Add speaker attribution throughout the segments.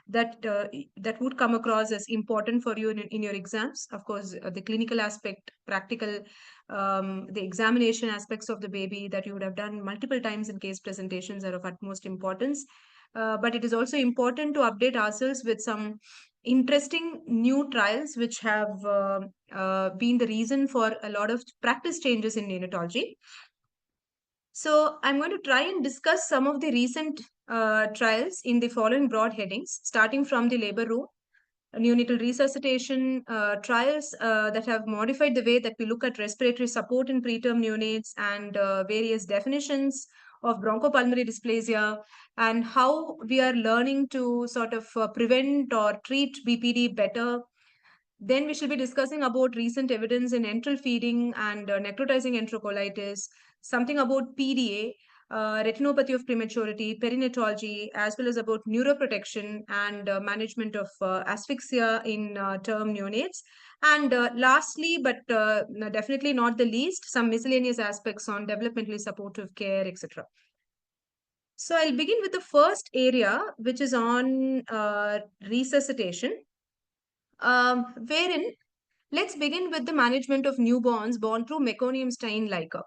Speaker 1: that would come across as important for you in your exams. Of course, the clinical aspect, practical, the examination aspects of the baby that you would have done multiple times in case presentations are of utmost importance. But it is also important to update ourselves with some interesting new trials which have been the reason for a lot of practice changes in neonatology. So I'm going to try and discuss some of the recent trials in the following broad headings, starting from the labor room, neonatal resuscitation trials that have modified the way that we look at respiratory support in preterm neonates, and various definitions of bronchopulmonary dysplasia, and how we are learning to sort of prevent or treat BPD better. Then we shall be discussing about recent evidence in enteral feeding and necrotizing enterocolitis, something about PDA, retinopathy of prematurity, perinatology, as well as about neuroprotection and management of asphyxia in term neonates. And lastly, but definitely not the least, some miscellaneous aspects on developmentally supportive care, etc. So I'll begin with the first area, which is on resuscitation, wherein let's begin with the management of newborns born through meconium stain liquor.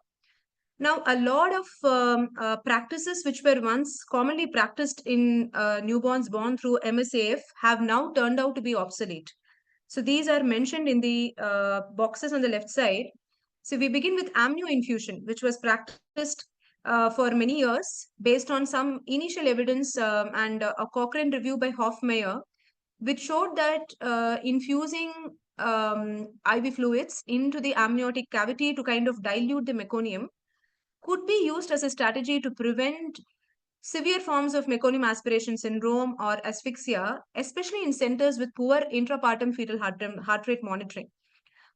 Speaker 1: Now, a lot of practices which were once commonly practiced in newborns born through MSAF have now turned out to be obsolete. So these are mentioned in the boxes on the left side. So we begin with amnio infusion, which was practiced for many years based on some initial evidence and a Cochrane review by Hofmeyer, which showed that infusing IV fluids into the amniotic cavity to kind of dilute the meconium could be used as a strategy to prevent severe forms of meconium aspiration syndrome or asphyxia, especially in centers with poor intrapartum fetal heart rate monitoring.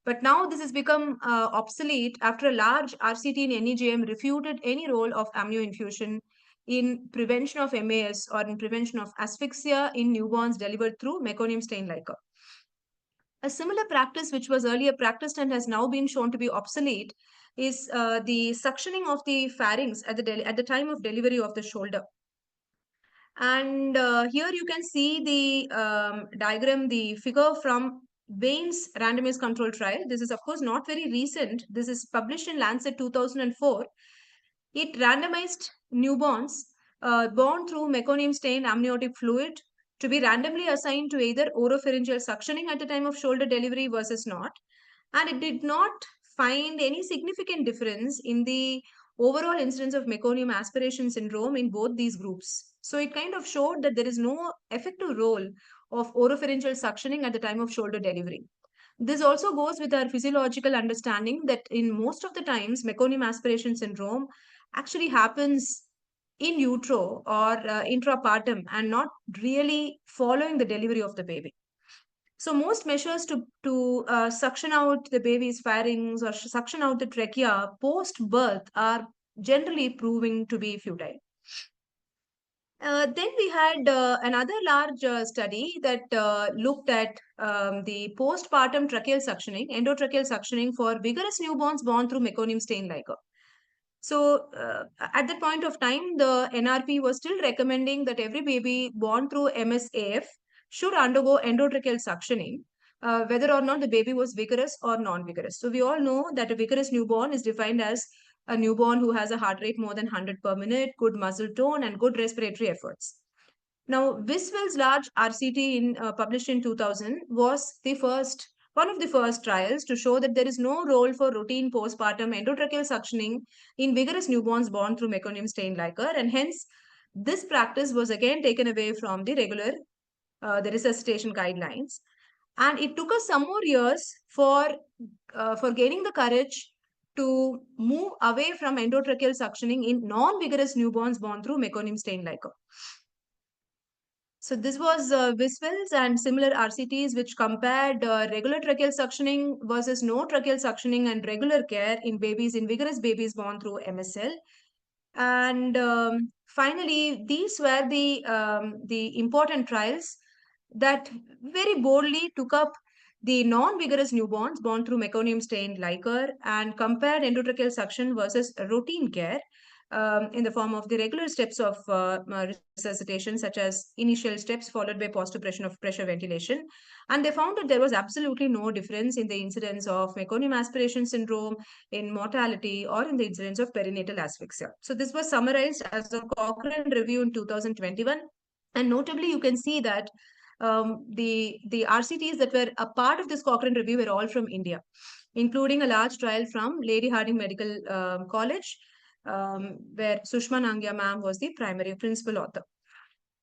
Speaker 1: But now this has become obsolete after a large RCT in NEJM refuted any role of amnio infusion in prevention of MAS or in prevention of asphyxia in newborns delivered through meconium stain liquor. A similar practice, which was earlier practiced and has now been shown to be obsolete, is the suctioning of the pharynx at the time of delivery of the shoulder. And here you can see the diagram, the figure from Bain's randomized control trial. This is, of course, not very recent. This is published in Lancet 2004. It randomized newborns born through meconium stain amniotic fluid to be randomly assigned to either oropharyngeal suctioning at the time of shoulder delivery versus not. And it did not find any significant difference in the overall incidence of meconium aspiration syndrome in both these groups. So it kind of showed that there is no effective role of oropharyngeal suctioning at the time of shoulder delivery. This also goes with our physiological understanding that in most of the times, meconium aspiration syndrome actually happens in utero or intrapartum and not really following the delivery of the baby. So most measures to suction out the baby's pharynx or suction out the trachea post-birth are generally proving to be futile. Then we had another large study that looked at the postpartum tracheal suctioning, endotracheal suctioning for vigorous newborns born through meconium stain liquor. So at that point of time, the NRP was still recommending that every baby born through MSAF should undergo endotracheal suctioning, whether or not the baby was vigorous or non-vigorous. So we all know that a vigorous newborn is defined as a newborn who has a heart rate more than 100 per minute, good muscle tone, and good respiratory efforts. Now, Wiswell's large RCT published in 2000 was one of the first trials to show that there is no role for routine postpartum endotracheal suctioning in vigorous newborns born through meconium stain liquor, and hence this practice was again taken away from the the resuscitation guidelines. And it took us some more years for gaining the courage to move away from endotracheal suctioning in non-vigorous newborns born through meconium stain liquor. So this was Wiswell's and similar RCTs which compared regular tracheal suctioning versus no tracheal suctioning and regular care in vigorous babies born through MSL. And finally, these were the important trials that very boldly took up the non-vigorous newborns born through meconium stained liquor and compared endotracheal suction versus routine care in the form of the regular steps of resuscitation, such as initial steps followed by post-operation of pressure ventilation. And they found that there was absolutely no difference in the incidence of meconium aspiration syndrome, in mortality, or in the incidence of perinatal asphyxia. So this was summarized as a Cochrane review in 2021. And notably, you can see that the RCTs that were a part of this Cochrane review were all from India, including a large trial from Lady Hardinge Medical College, where Sushma Nangya ma'am was the primary principal author.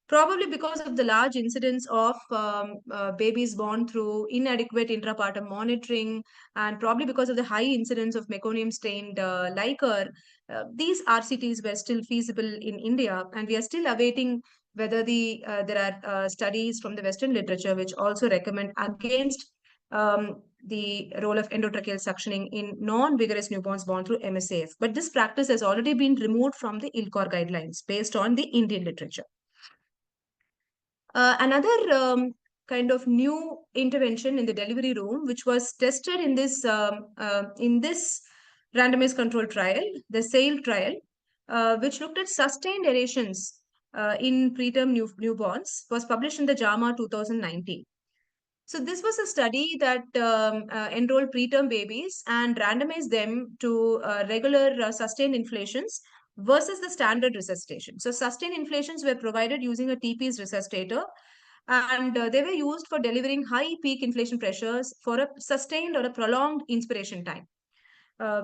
Speaker 1: Probably because of the large incidence of babies born through inadequate intrapartum monitoring, and probably because of the high incidence of meconium stained liquor, these RCTs were still feasible in India, and we are still awaiting whether there are studies from the Western literature which also recommend against the role of endotracheal suctioning in non-vigorous newborns born through MSAF. But this practice has already been removed from the ILCOR guidelines based on the Indian literature. Another kind of new intervention in the delivery room, which was tested in this randomized control trial, the SAIL trial, which looked at sustained aerations in preterm newborns, was published in the JAMA 2019. So this was a study that enrolled preterm babies and randomized them to regular sustained inflations versus the standard resuscitation. So sustained inflations were provided using a TP's resuscitator, and they were used for delivering high peak inflation pressures for a sustained or a prolonged inspiration time,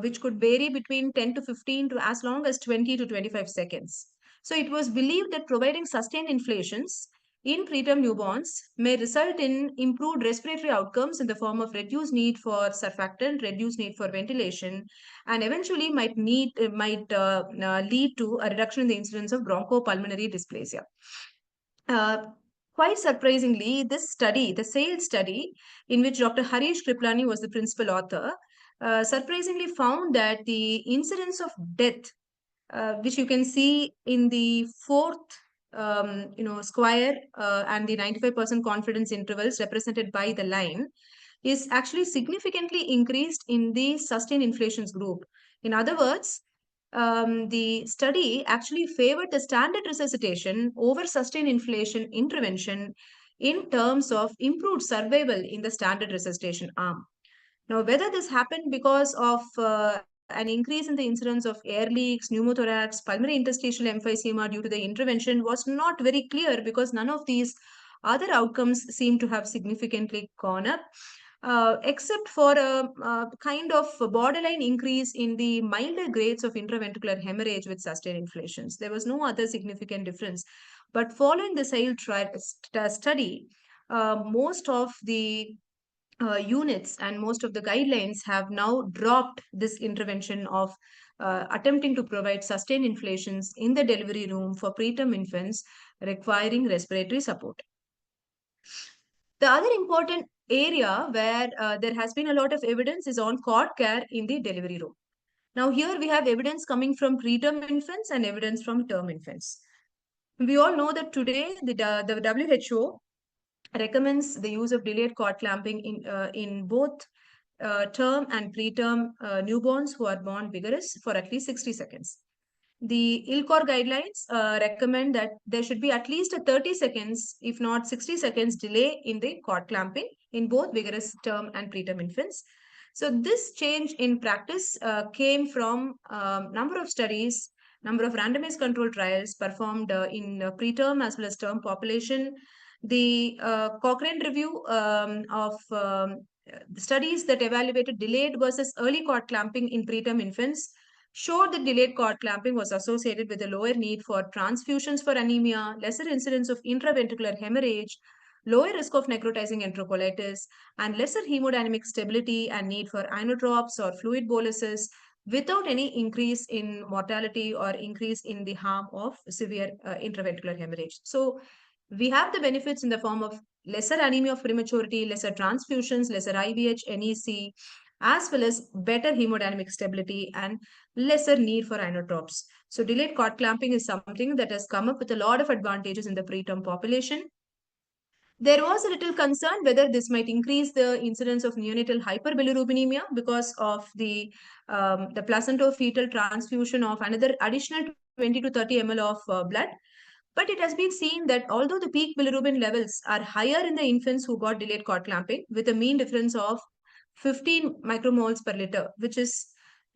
Speaker 1: which could vary between 10 to 15 to as long as 20 to 25 seconds. So it was believed that providing sustained inflations in preterm newborns may result in improved respiratory outcomes in the form of reduced need for surfactant, reduced need for ventilation, and eventually might lead to a reduction in the incidence of bronchopulmonary dysplasia. Quite surprisingly, this study, the SAIL study, in which Dr. Harish Kriplani was the principal author, surprisingly found that the incidence of death, which you can see in the fourth square and the 95% confidence intervals represented by the line, is actually significantly increased in the sustained inflations group. In other words, the study actually favored the standard resuscitation over sustained inflation intervention in terms of improved survival in the standard resuscitation arm. Now, whether this happened because of an increase in the incidence of air leaks, pneumothorax, pulmonary interstitial emphysema due to the intervention was not very clear, because none of these other outcomes seem to have significantly gone up. Except for a kind of borderline increase in the milder grades of intraventricular hemorrhage with sustained inflations. There was no other significant difference. But following the SAIL study, most of the units and most of the guidelines have now dropped this intervention of attempting to provide sustained inflations in the delivery room for preterm infants requiring respiratory support. The other important area where there has been a lot of evidence is on cord care in the delivery room. Now, here we have evidence coming from preterm infants and evidence from term infants. We all know that today the WHO recommends the use of delayed cord clamping in both term and preterm newborns who are born vigorous for at least 60 seconds. The ILCOR guidelines recommend that there should be at least a 30 seconds, if not 60 seconds delay in the cord clamping in both vigorous term and preterm infants. So this change in practice came from number of studies, number of randomized control trials performed in preterm as well as term population. The Cochrane review of studies that evaluated delayed versus early cord clamping in preterm infants showed that delayed cord clamping was associated with a lower need for transfusions for anemia, lesser incidence of intraventricular hemorrhage, lower risk of necrotizing enterocolitis, and lesser hemodynamic stability and need for inotropes or fluid boluses, without any increase in mortality or increase in the harm of severe intraventricular hemorrhage. So we have the benefits in the form of lesser anemia of prematurity, lesser transfusions, lesser IVH, NEC, as well as better hemodynamic stability and lesser need for inotropes. So delayed cord clamping is something that has come up with a lot of advantages in the preterm population. There was a little concern whether this might increase the incidence of neonatal hyperbilirubinemia because of the placentofetal transfusion of another additional 20 to 30 ml of blood. But it has been seen that although the peak bilirubin levels are higher in the infants who got delayed cord clamping, with a mean difference of 15 micromoles per liter, which is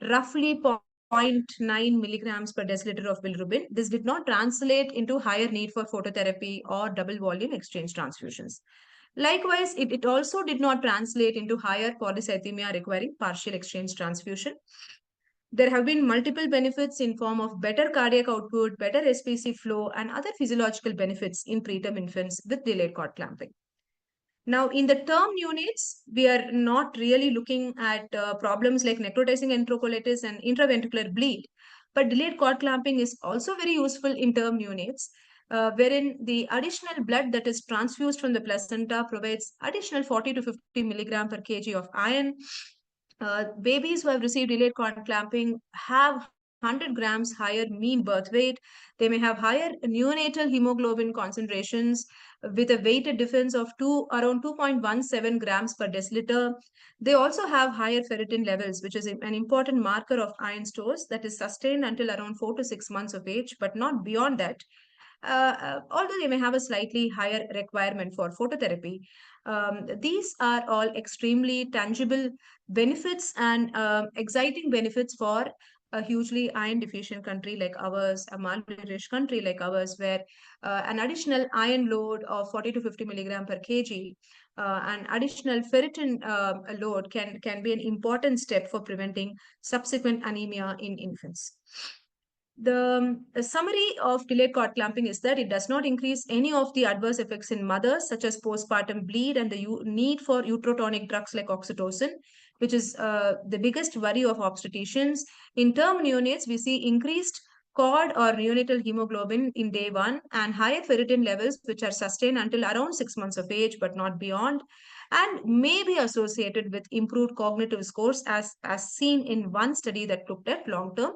Speaker 1: roughly 0.9 milligrams per deciliter of bilirubin, this did not translate into higher need for phototherapy or double volume exchange transfusions. Likewise, it also did not translate into higher polycythemia requiring partial exchange transfusion. There have been multiple benefits in form of better cardiac output, better SPC flow, and other physiological benefits in preterm infants with delayed cord clamping. Now, in the term neonates, we are not really looking at problems like necrotizing enterocolitis and intraventricular bleed, but delayed cord clamping is also very useful in term neonates, wherein the additional blood that is transfused from the placenta provides additional 40 to 50 milligram per kg of iron. Babies who have received delayed cord clamping have 100 grams higher mean birth weight. They may have higher neonatal hemoglobin concentrations with a weighted difference of around 2.17 grams per deciliter. They also have higher ferritin levels, which is an important marker of iron stores that is sustained until around 4 to 6 months of age, but not beyond that. Although they may have a slightly higher requirement for phototherapy, these are all extremely tangible benefits and exciting benefits for a hugely iron deficient country like ours, a malnourished country like ours, where an additional iron load of 40 to 50 milligram per kg, and additional ferritin load can be an important step for preventing subsequent anemia in infants. The summary of delayed cord clamping is that it does not increase any of the adverse effects in mothers, such as postpartum bleed and the need for uterotonic drugs like oxytocin, which is the biggest worry of obstetricians. In term neonates, we see increased cord or neonatal hemoglobin in day one and higher ferritin levels, which are sustained until around 6 months of age, but not beyond, and may be associated with improved cognitive scores as seen in one study that looked at long-term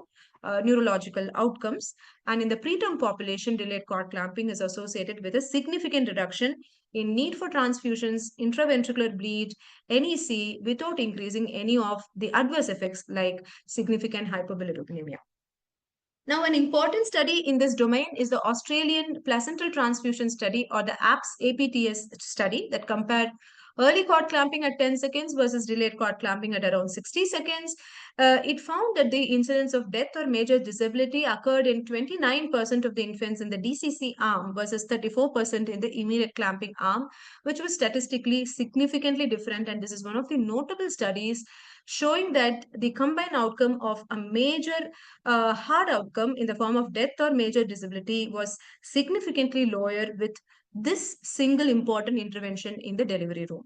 Speaker 1: neurological outcomes. And in the preterm population, delayed cord clamping is associated with a significant reduction in need for transfusions, intraventricular bleed, NEC, without increasing any of the adverse effects like significant hypobilirubinemia. Now, an important study in this domain is the Australian Placental Transfusion Study, or the APTS study, that compared early cord clamping at 10 seconds versus delayed cord clamping at around 60 seconds. It found that the incidence of death or major disability occurred in 29% of the infants in the DCC arm versus 34% in the immediate clamping arm, which was statistically significantly different. And this is one of the notable studies showing that the combined outcome of a major hard outcome in the form of death or major disability was significantly lower with this single important intervention in the delivery room.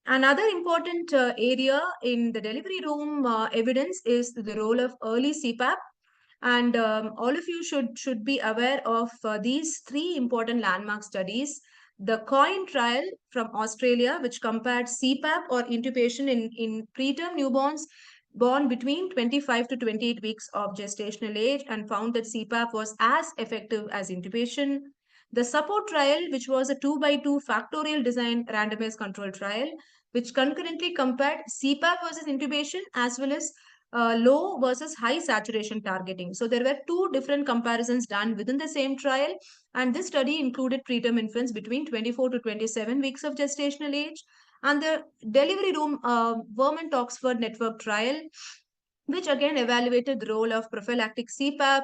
Speaker 1: Another important area in the delivery room evidence is the role of early CPAP. And all of you should be aware of these three important landmark studies. The COIN trial from Australia, which compared CPAP or intubation in preterm newborns born between 25 to 28 weeks of gestational age, and found that CPAP was as effective as intubation. The support trial, which was a 2x2 factorial design randomized control trial, which concurrently compared CPAP versus intubation as well as low versus high saturation targeting. So there were two different comparisons done within the same trial, and this study included preterm infants between 24 to 27 weeks of gestational age. And the delivery room Vermont Oxford network trial, which again evaluated the role of prophylactic CPAP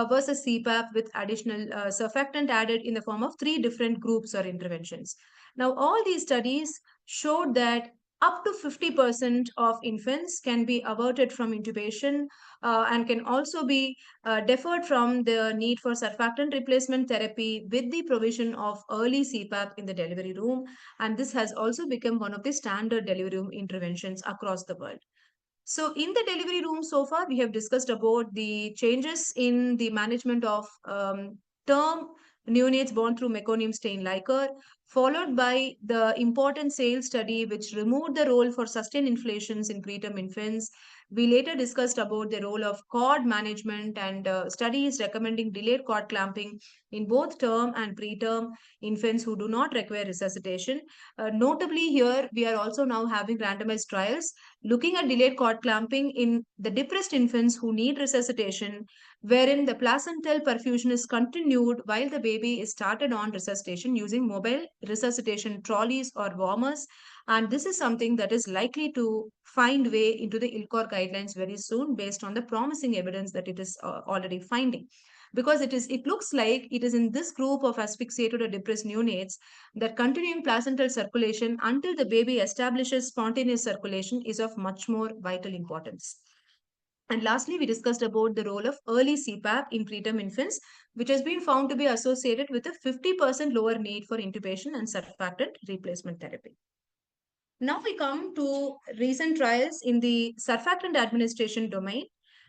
Speaker 1: versus CPAP with additional surfactant added in the form of three different groups or interventions. Now, all these studies showed that up to 50% of infants can be averted from intubation and can also be deferred from the need for surfactant replacement therapy with the provision of early CPAP in the delivery room. And this has also become one of the standard delivery room interventions across the world. So in the delivery room so far, we have discussed about the changes in the management of term neonates born through meconium stain liquor, followed by the important sales study, which removed the role for sustained inflations in preterm infants. We later discussed about the role of cord management and studies recommending delayed cord clamping in both term and preterm infants who do not require resuscitation. Notably, here we are also now having randomized trials looking at delayed cord clamping in the depressed infants who need resuscitation, wherein the placental perfusion is continued while the baby is started on resuscitation using mobile resuscitation trolleys or warmers. And this is something that is likely to find way into the ILCOR guidelines very soon based on the promising evidence that it is already finding. Because it looks like it is in this group of asphyxiated or depressed neonates that continuing placental circulation until the baby establishes spontaneous circulation is of much more vital importance. And lastly, we discussed about the role of early CPAP in preterm infants, which has been found to be associated with a 50% lower need for intubation and surfactant replacement therapy. Now we come to recent trials in the surfactant administration domain.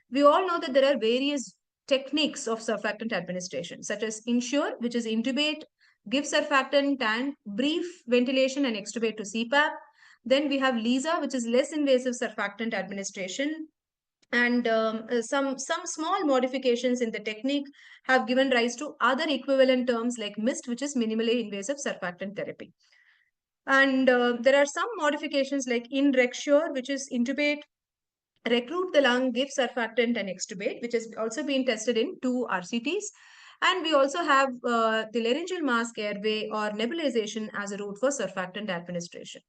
Speaker 1: We all know that there are various techniques of surfactant administration, such as insure, which is intubate, give surfactant, and brief ventilation and extubate to CPAP. Then we have LISA, which is less invasive surfactant administration, and some small modifications in the technique have given rise to other equivalent terms like MIST, which is minimally invasive surfactant therapy. And there are some modifications like in Rexure, which is intubate, recruit the lung, give surfactant, and extubate, which has also been tested in 2 RCTs. And we also have the laryngeal mask airway or nebulization as a route for surfactant administration.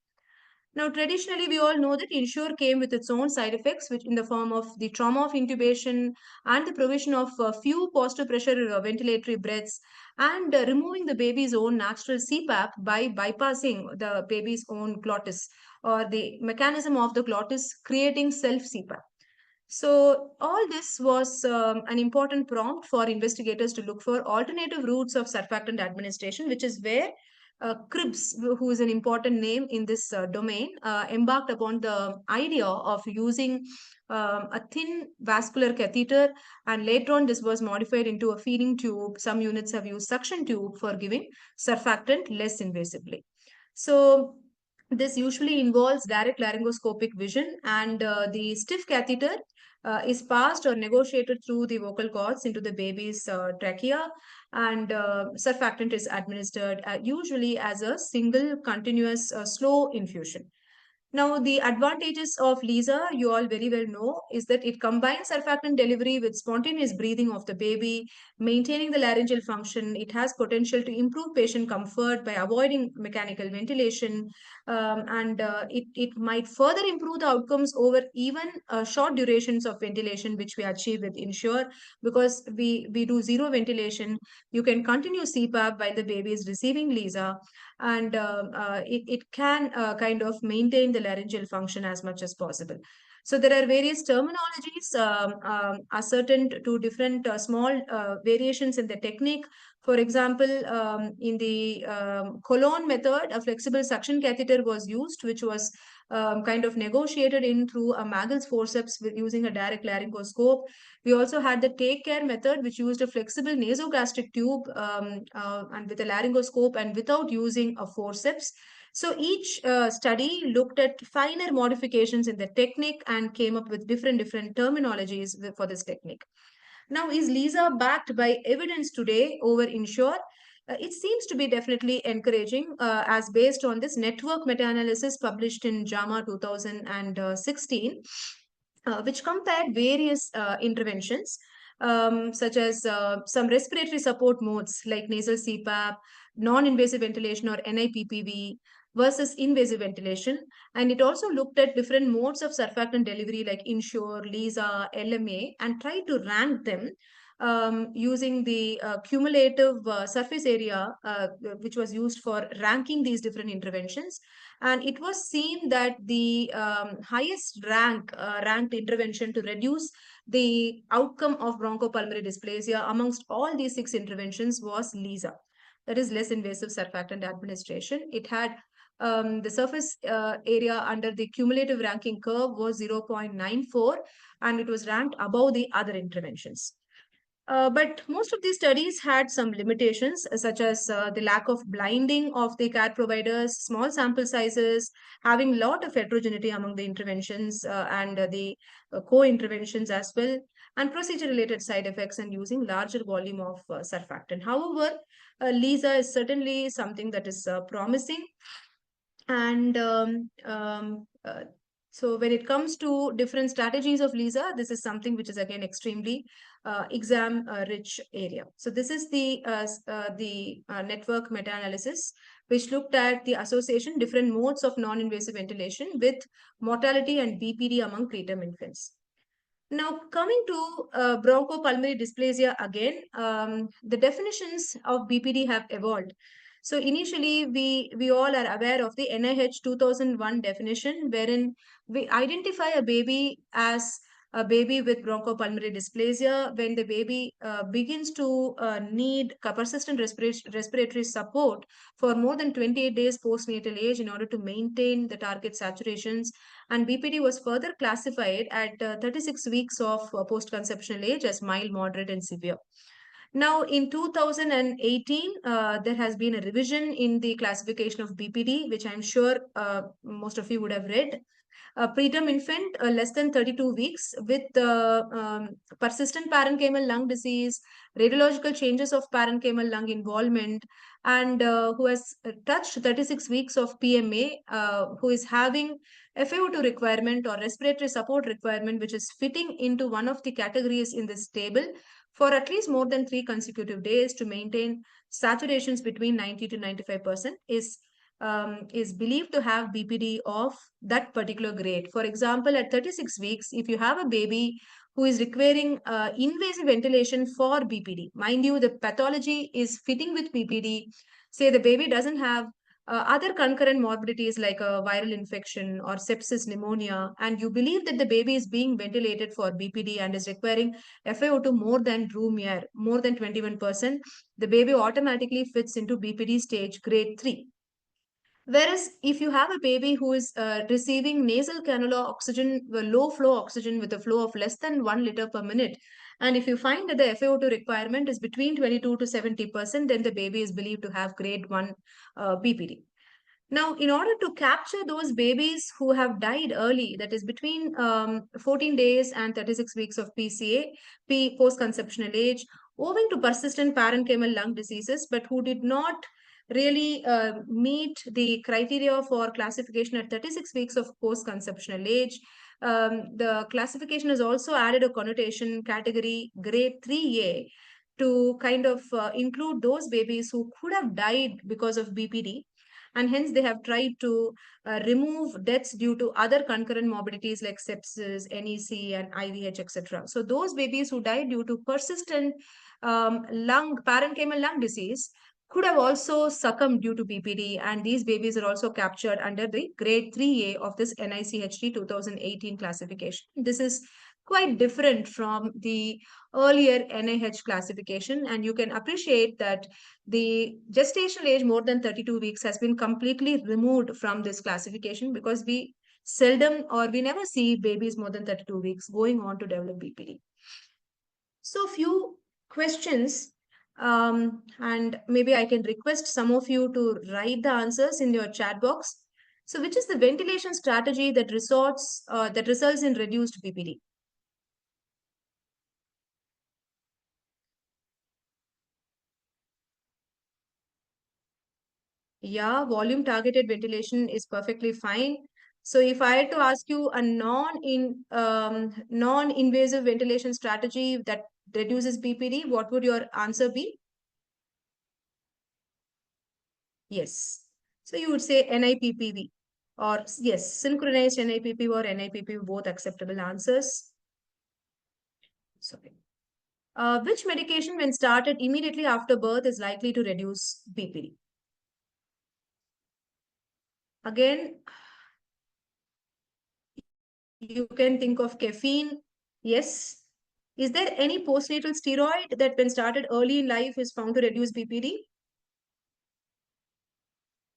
Speaker 1: Now, traditionally, we all know that Insure came with its own side effects, which in the form of the trauma of intubation and the provision of few positive pressure ventilatory breaths and removing the baby's own natural CPAP by bypassing the baby's own glottis or the mechanism of the glottis creating self CPAP. So, all this was an important prompt for investigators to look for alternative routes of surfactant administration, which is where Cribbs, who is an important name in this domain, embarked upon the idea of using a thin vascular catheter, and later on, this was modified into a feeding tube. Some units have used suction tube for giving surfactant less invasively. So, this usually involves direct laryngoscopic vision, and the stiff catheter is passed or negotiated through the vocal cords into the baby's trachea, and surfactant is administered usually as a single continuous slow infusion. Now, the advantages of LISA, you all very well know, is that it combines surfactant delivery with spontaneous breathing of the baby, maintaining the laryngeal function. It has potential to improve patient comfort by avoiding mechanical ventilation, and it might further improve the outcomes over even short durations of ventilation, which we achieve with Insure, because we do zero ventilation. You can continue CPAP while the baby is receiving LISA, and it can kind of maintain the laryngeal function as much as possible. So there are various terminologies ascertained to different small variations in the technique. For example, in the Cologne method, a flexible suction catheter was used, which was kind of negotiated in through a Magel's forceps with using a direct laryngoscope. We also had the take care method, which used a flexible nasogastric tube and with a laryngoscope and without using a forceps. So each study looked at finer modifications in the technique and came up with different terminologies for this technique. Now, is LISA backed by evidence today over Insure? It seems to be definitely encouraging as based on this network meta-analysis published in JAMA 2016, which compared various interventions such as some respiratory support modes like nasal CPAP, non-invasive ventilation or NIPPV versus invasive ventilation. And it also looked at different modes of surfactant delivery like Insure, LISA, LMA, and tried to rank them using the cumulative surface area, which was used for ranking these different interventions. And it was seen that the highest ranked intervention to reduce the outcome of bronchopulmonary dysplasia amongst all these 6 interventions was LISA, that is less invasive surfactant administration. It had the surface area under the cumulative ranking curve was 0.94, and it was ranked above the other interventions. But most of these studies had some limitations, such as the lack of blinding of the care providers, small sample sizes, having a lot of heterogeneity among the interventions and the co-interventions as well, and procedure-related side effects, and using larger volume of surfactant. However, LISA is certainly something that is promising, and so when it comes to different strategies of LISA, this is something which is again extremely exam rich area. So this is the network meta-analysis, which looked at the association different modes of non-invasive ventilation with mortality and BPD among preterm infants. Now, coming to bronchopulmonary dysplasia again, the definitions of BPD have evolved. So initially, we all are aware of the NIH 2001 definition, wherein we identify a baby as a baby with bronchopulmonary dysplasia when the baby begins to need persistent respiratory support for more than 28 days postnatal age in order to maintain the target saturations, and BPD was further classified at 36 weeks of post-conceptional age as mild, moderate, and severe. Now, in 2018, there has been a revision in the classification of BPD, which I'm sure most of you would have read. A preterm infant less than 32 weeks with persistent parenchymal lung disease, radiological changes of parenchymal lung involvement, and who has touched 36 weeks of PMA, who is having FaO2 requirement or respiratory support requirement, which is fitting into one of the categories in this table for at least more than 3 consecutive days to maintain saturations between 90 to 95% is believed to have BPD of that particular grade. For example, at 36 weeks, if you have a baby who is requiring invasive ventilation for BPD, mind you, the pathology is fitting with BPD, say the baby doesn't have other concurrent morbidities like a viral infection or sepsis, pneumonia, and you believe that the baby is being ventilated for BPD and is requiring FaO2 more than room air, more than 21%, the baby automatically fits into BPD stage grade 3. Whereas if you have a baby who is receiving nasal cannula oxygen, low flow oxygen with a flow of less than 1 liter per minute, and if you find that the FaO2 requirement is between 22 to 70%, then the baby is believed to have grade 1 BPD. Now, in order to capture those babies who have died early, that is between 14 days and 36 weeks of PCA, post-conceptional age, owing to persistent parenchymal lung diseases, but who did not really meet the criteria for classification at 36 weeks of post-conceptional age, the classification has also added a connotation category grade 3A to kind of include those babies who could have died because of BPD, and hence they have tried to remove deaths due to other concurrent morbidities like sepsis, NEC, and IVH, etc. So those babies who died due to persistent parenchymal lung disease could have also succumbed due to BPD, and these babies are also captured under the grade 3A of this NICHD 2018 classification. This is quite different from the earlier NIH classification, and you can appreciate that the gestational age more than 32 weeks has been completely removed from this classification because we seldom or we never see babies more than 32 weeks going on to develop BPD. So few questions, and maybe I can request some of you to write the answers in your chat box. So which is the ventilation strategy that results in reduced BPD? Yeah, volume targeted ventilation is perfectly fine. So if I had to ask you a non-invasive ventilation strategy that reduces BPD, what would your answer be? Yes. So you would say NIPPV, or yes, synchronized NIPPV or NIPPV, both acceptable answers. Sorry. Which medication when started immediately after birth is likely to reduce BPD? Again, you can think of caffeine. Yes. Is there any postnatal steroid that when started early in life is found to reduce BPD?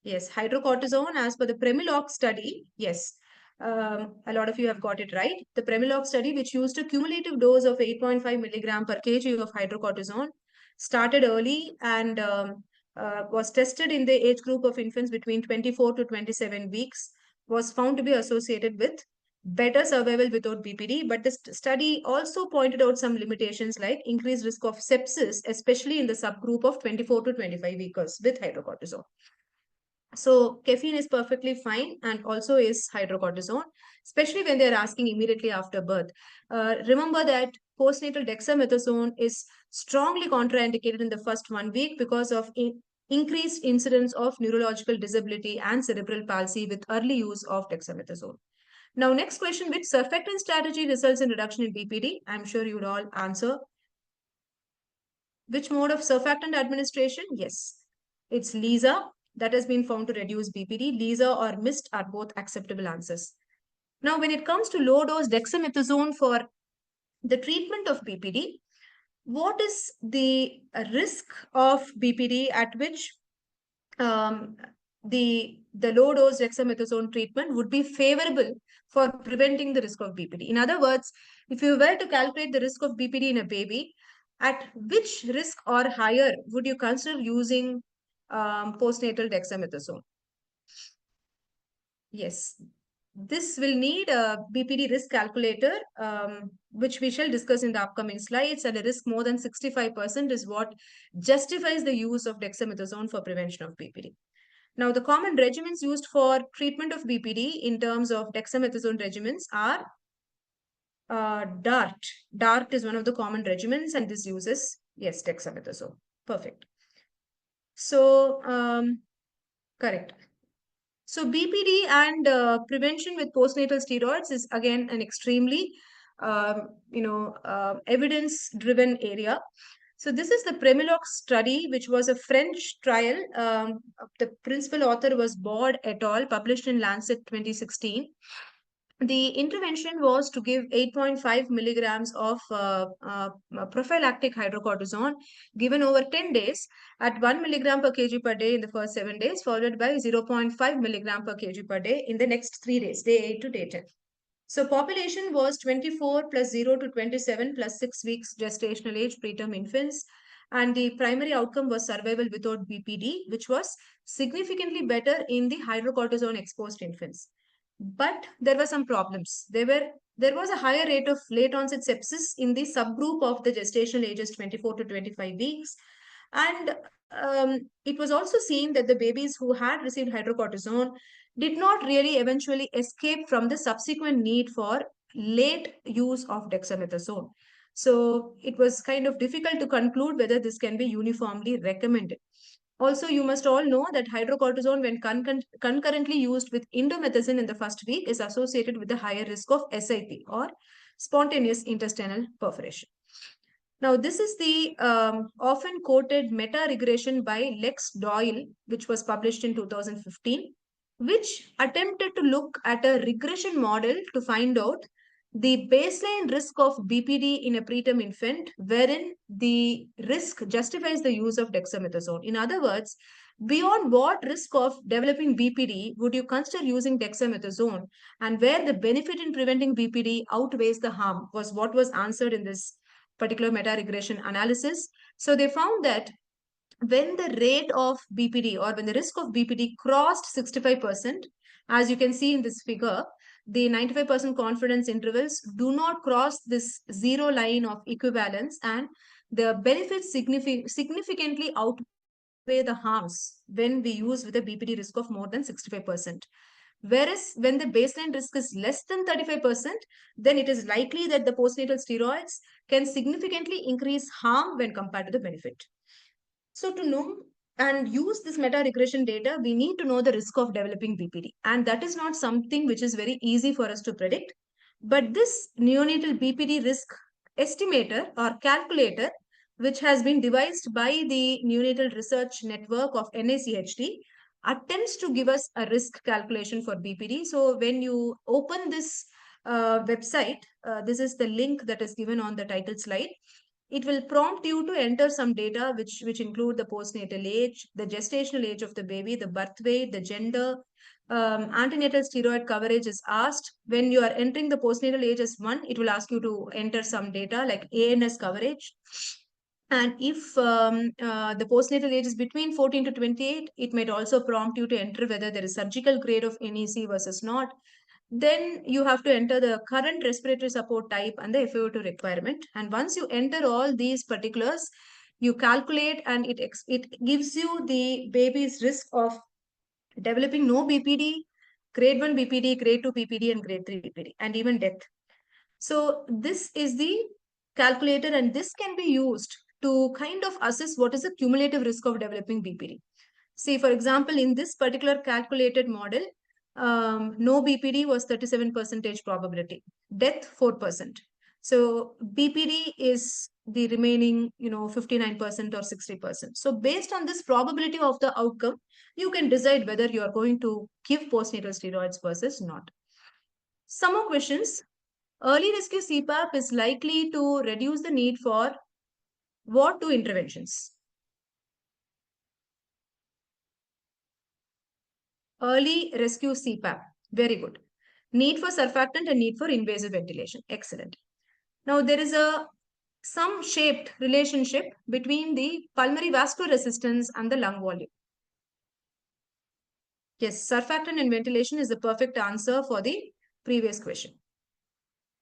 Speaker 1: Yes. Hydrocortisone as per the Premiloc study. Yes. A lot of you have got it right. The Premiloc study, which used a cumulative dose of 8.5 milligram per kg of hydrocortisone, started early and was tested in the age group of infants between 24 to 27 weeks, was found to be associated with better survival without BPD. But the study also pointed out some limitations like increased risk of sepsis, especially in the subgroup of 24 to 25 weekers with hydrocortisone. So caffeine is perfectly fine and also is hydrocortisone, especially when they're asking immediately after birth. Remember that postnatal dexamethasone is strongly contraindicated in the first 1 week because of increased incidence of neurological disability and cerebral palsy with early use of dexamethasone. Now, next question, which surfactant strategy results in reduction in BPD? I'm sure you would all answer. Which mode of surfactant administration? Yes, it's LISA that has been found to reduce BPD. LISA or MIST are both acceptable answers. Now, when it comes to low dose dexamethasone for the treatment of BPD, what is the risk of BPD at which um, the low dose dexamethasone treatment would be favorable for preventing the risk of BPD? In other words, if you were to calculate the risk of BPD in a baby, at which risk or higher would you consider using postnatal dexamethasone? Yes, this will need a BPD risk calculator, which we shall discuss in the upcoming slides, and a risk more than 65% is what justifies the use of dexamethasone for prevention of BPD. Now, the common regimens used for treatment of BPD in terms of dexamethasone regimens are DART. DART is one of the common regimens, and this uses, yes, dexamethasone. Perfect. So, correct. So, BPD and prevention with postnatal steroids is again an extremely, evidence-driven area. So this is the Premiloc study, which was a French trial. The principal author was Baud et al., published in Lancet 2016. The intervention was to give 8.5 milligrams of prophylactic hydrocortisone given over 10 days at 1 milligram per kg per day in the first 7 days, followed by 0.5 milligram per kg per day in the next 3 days, day 8 to day 10. So population was 24 plus 0 to 27 plus 6 weeks gestational age preterm infants. And the primary outcome was survival without BPD, which was significantly better in the hydrocortisone exposed infants. But there were some problems. There was a higher rate of late onset sepsis in the subgroup of the gestational ages 24 to 25 weeks. And it was also seen that the babies who had received hydrocortisone did not really eventually escape from the subsequent need for late use of dexamethasone. So it was kind of difficult to conclude whether this can be uniformly recommended. Also, you must all know that hydrocortisone, when concurrently used with indomethacin in the first week, is associated with a higher risk of SIP or spontaneous intestinal perforation. Now, this is the often quoted meta-regression by Lex Doyle, which was published in 2015, which attempted to look at a regression model to find out the baseline risk of BPD in a preterm infant, wherein the risk justifies the use of dexamethasone. In other words, beyond what risk of developing BPD would you consider using dexamethasone, and where the benefit in preventing BPD outweighs the harm was what was answered in this particular meta-regression analysis. So they found that when the rate of BPD or when the risk of BPD crossed 65%, as you can see in this figure, the 95% confidence intervals do not cross this zero line of equivalence, and the benefits significantly outweigh the harms when we use with a BPD risk of more than 65%. Whereas when the baseline risk is less than 35%, then it is likely that the postnatal steroids can significantly increase harm when compared to the benefit. So to know and use this meta-regression data, we need to know the risk of developing BPD. And that is not something which is very easy for us to predict. But this neonatal BPD risk estimator or calculator, which has been devised by the Neonatal Research Network of NICHD, attempts to give us a risk calculation for BPD. So when you open this website, this is the link that is given on the title slide. It will prompt you to enter some data which include the postnatal age, the gestational age of the baby, the birth weight, the gender. Antenatal steroid coverage is asked. When you are entering the postnatal age as 1, it will ask you to enter some data like ANS coverage. And if the postnatal age is between 14 to 28, it might also prompt you to enter whether there is surgical grade of NEC versus not. Then you have to enter the current respiratory support type and the FAO2 requirement. And once you enter all these particulars, you calculate and it gives you the baby's risk of developing no BPD, grade 1 BPD, grade 2 BPD, and grade 3 BPD, and even death. So this is the calculator, and this can be used to kind of assess what is the cumulative risk of developing BPD. See, for example, in this particular calculated model, no BPD was 37% probability, death 4%. So BPD is the remaining, 59% or 60%. So based on this probability of the outcome, you can decide whether you are going to give postnatal steroids versus not. Some more questions. Early rescue CPAP is likely to reduce the need for what two interventions? Early rescue CPAP. Very good. Need for surfactant and need for invasive ventilation. Excellent. Now there is some shaped relationship between the pulmonary vascular resistance and the lung volume. Yes, surfactant and ventilation is the perfect answer for the previous question.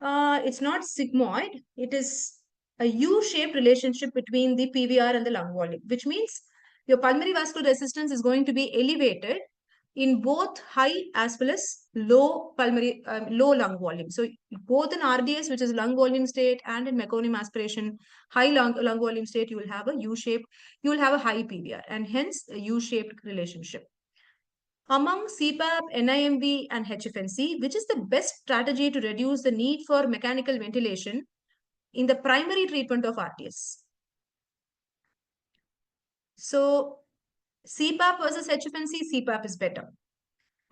Speaker 1: It's not sigmoid. It is a U-shaped relationship between the PVR and the lung volume, which means your pulmonary vascular resistance is going to be elevated in both high as well as low low lung volume. So both in RDS, which is lung volume state, and in meconium aspiration, high lung volume state, you will have a U-shaped, you will have a high PVR, and hence a U-shaped relationship. Among CPAP, NIMV, and HFNC, which is the best strategy to reduce the need for mechanical ventilation in the primary treatment of RTS? So, CPAP versus HFNC, CPAP is better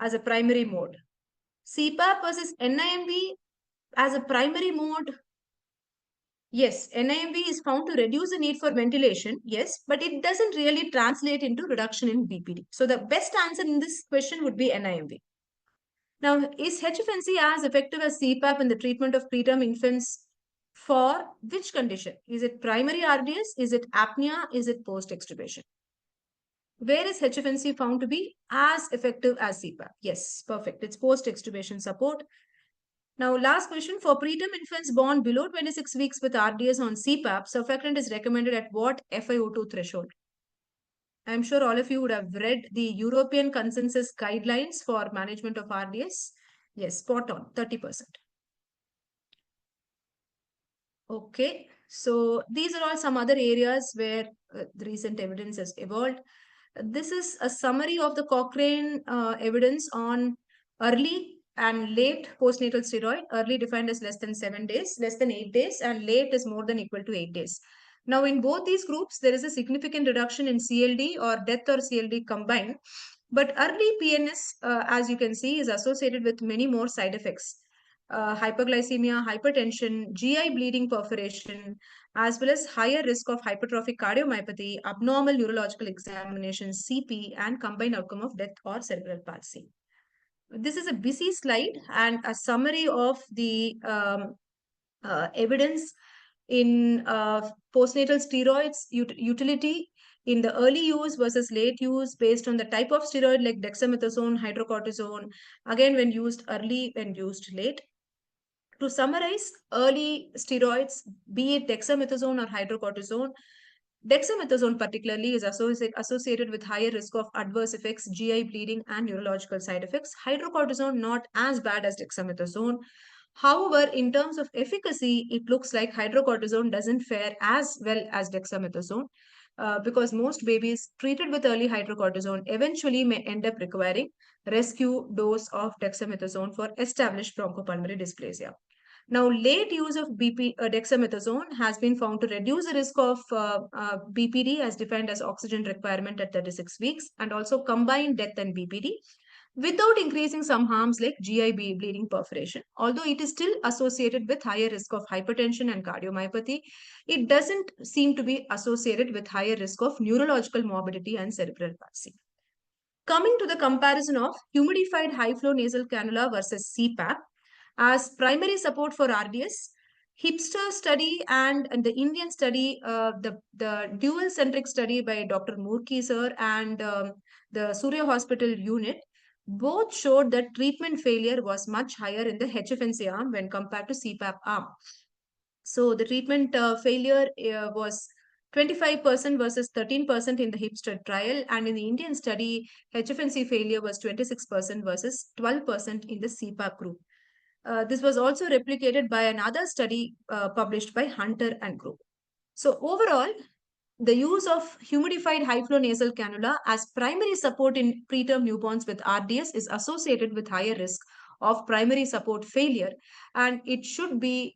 Speaker 1: as a primary mode. CPAP versus NIMV as a primary mode, yes, NIMV is found to reduce the need for ventilation, yes, but it doesn't really translate into reduction in BPD. So, the best answer in this question would be NIMV. Now, is HFNC as effective as CPAP in the treatment of preterm infants for which condition? Is it primary RDS? Is it apnea? Is it post-extubation? Where is HFNC found to be as effective as CPAP? Yes, perfect. It's post-extubation support. Now, last question. For preterm infants born below 26 weeks with RDS on CPAP, surfactant is recommended at what FiO2 threshold? I'm sure all of you would have read the European consensus guidelines for management of RDS. Yes, spot on, 30%. Okay, so these are all some other areas where the recent evidence has evolved. This is a summary of the Cochrane evidence on early and late postnatal steroid. Early defined as less than 7 days, less than 8 days, and late is more than equal to 8 days. Now, in both these groups, there is a significant reduction in CLD or death or CLD combined. But early PNS, as you can see, is associated with many more side effects. Hyperglycemia, hypertension, GI bleeding perforation, as well as higher risk of hypertrophic cardiomyopathy, abnormal neurological examination, CP, and combined outcome of death or cerebral palsy. This is a busy slide and a summary of the evidence in postnatal steroids utility in the early use versus late use based on the type of steroid like dexamethasone, hydrocortisone, again when used early, when used late. To summarize, early steroids, be it dexamethasone or hydrocortisone, dexamethasone particularly is associated with higher risk of adverse effects, GI bleeding, and neurological side effects. Hydrocortisone not as bad as dexamethasone. However, in terms of efficacy, it looks like hydrocortisone doesn't fare as well as dexamethasone because most babies treated with early hydrocortisone eventually may end up requiring rescue dose of dexamethasone for established bronchopulmonary dysplasia. Now, late use of dexamethasone has been found to reduce the risk of BPD as defined as oxygen requirement at 36 weeks and also combined death and BPD. without increasing some harms like GI bleeding perforation. Although it is still associated with higher risk of hypertension and cardiomyopathy, it doesn't seem to be associated with higher risk of neurological morbidity and cerebral palsy. Coming to the comparison of humidified high flow nasal cannula versus CPAP as primary support for RDS, hipster study and the Indian study, the dual centric study by Dr. Murki sir and the Surya Hospital unit, both showed that treatment failure was much higher in the HFNC arm when compared to CPAP arm. So the treatment failure was 25% versus 13% in the hipster trial, and in the Indian study, HFNC failure was 26% versus 12% in the CPAP group. This was also replicated by another study published by Hunter and group. So overall, the use of humidified high flow nasal cannula as primary support in preterm newborns with RDS is associated with higher risk of primary support failure, and it should be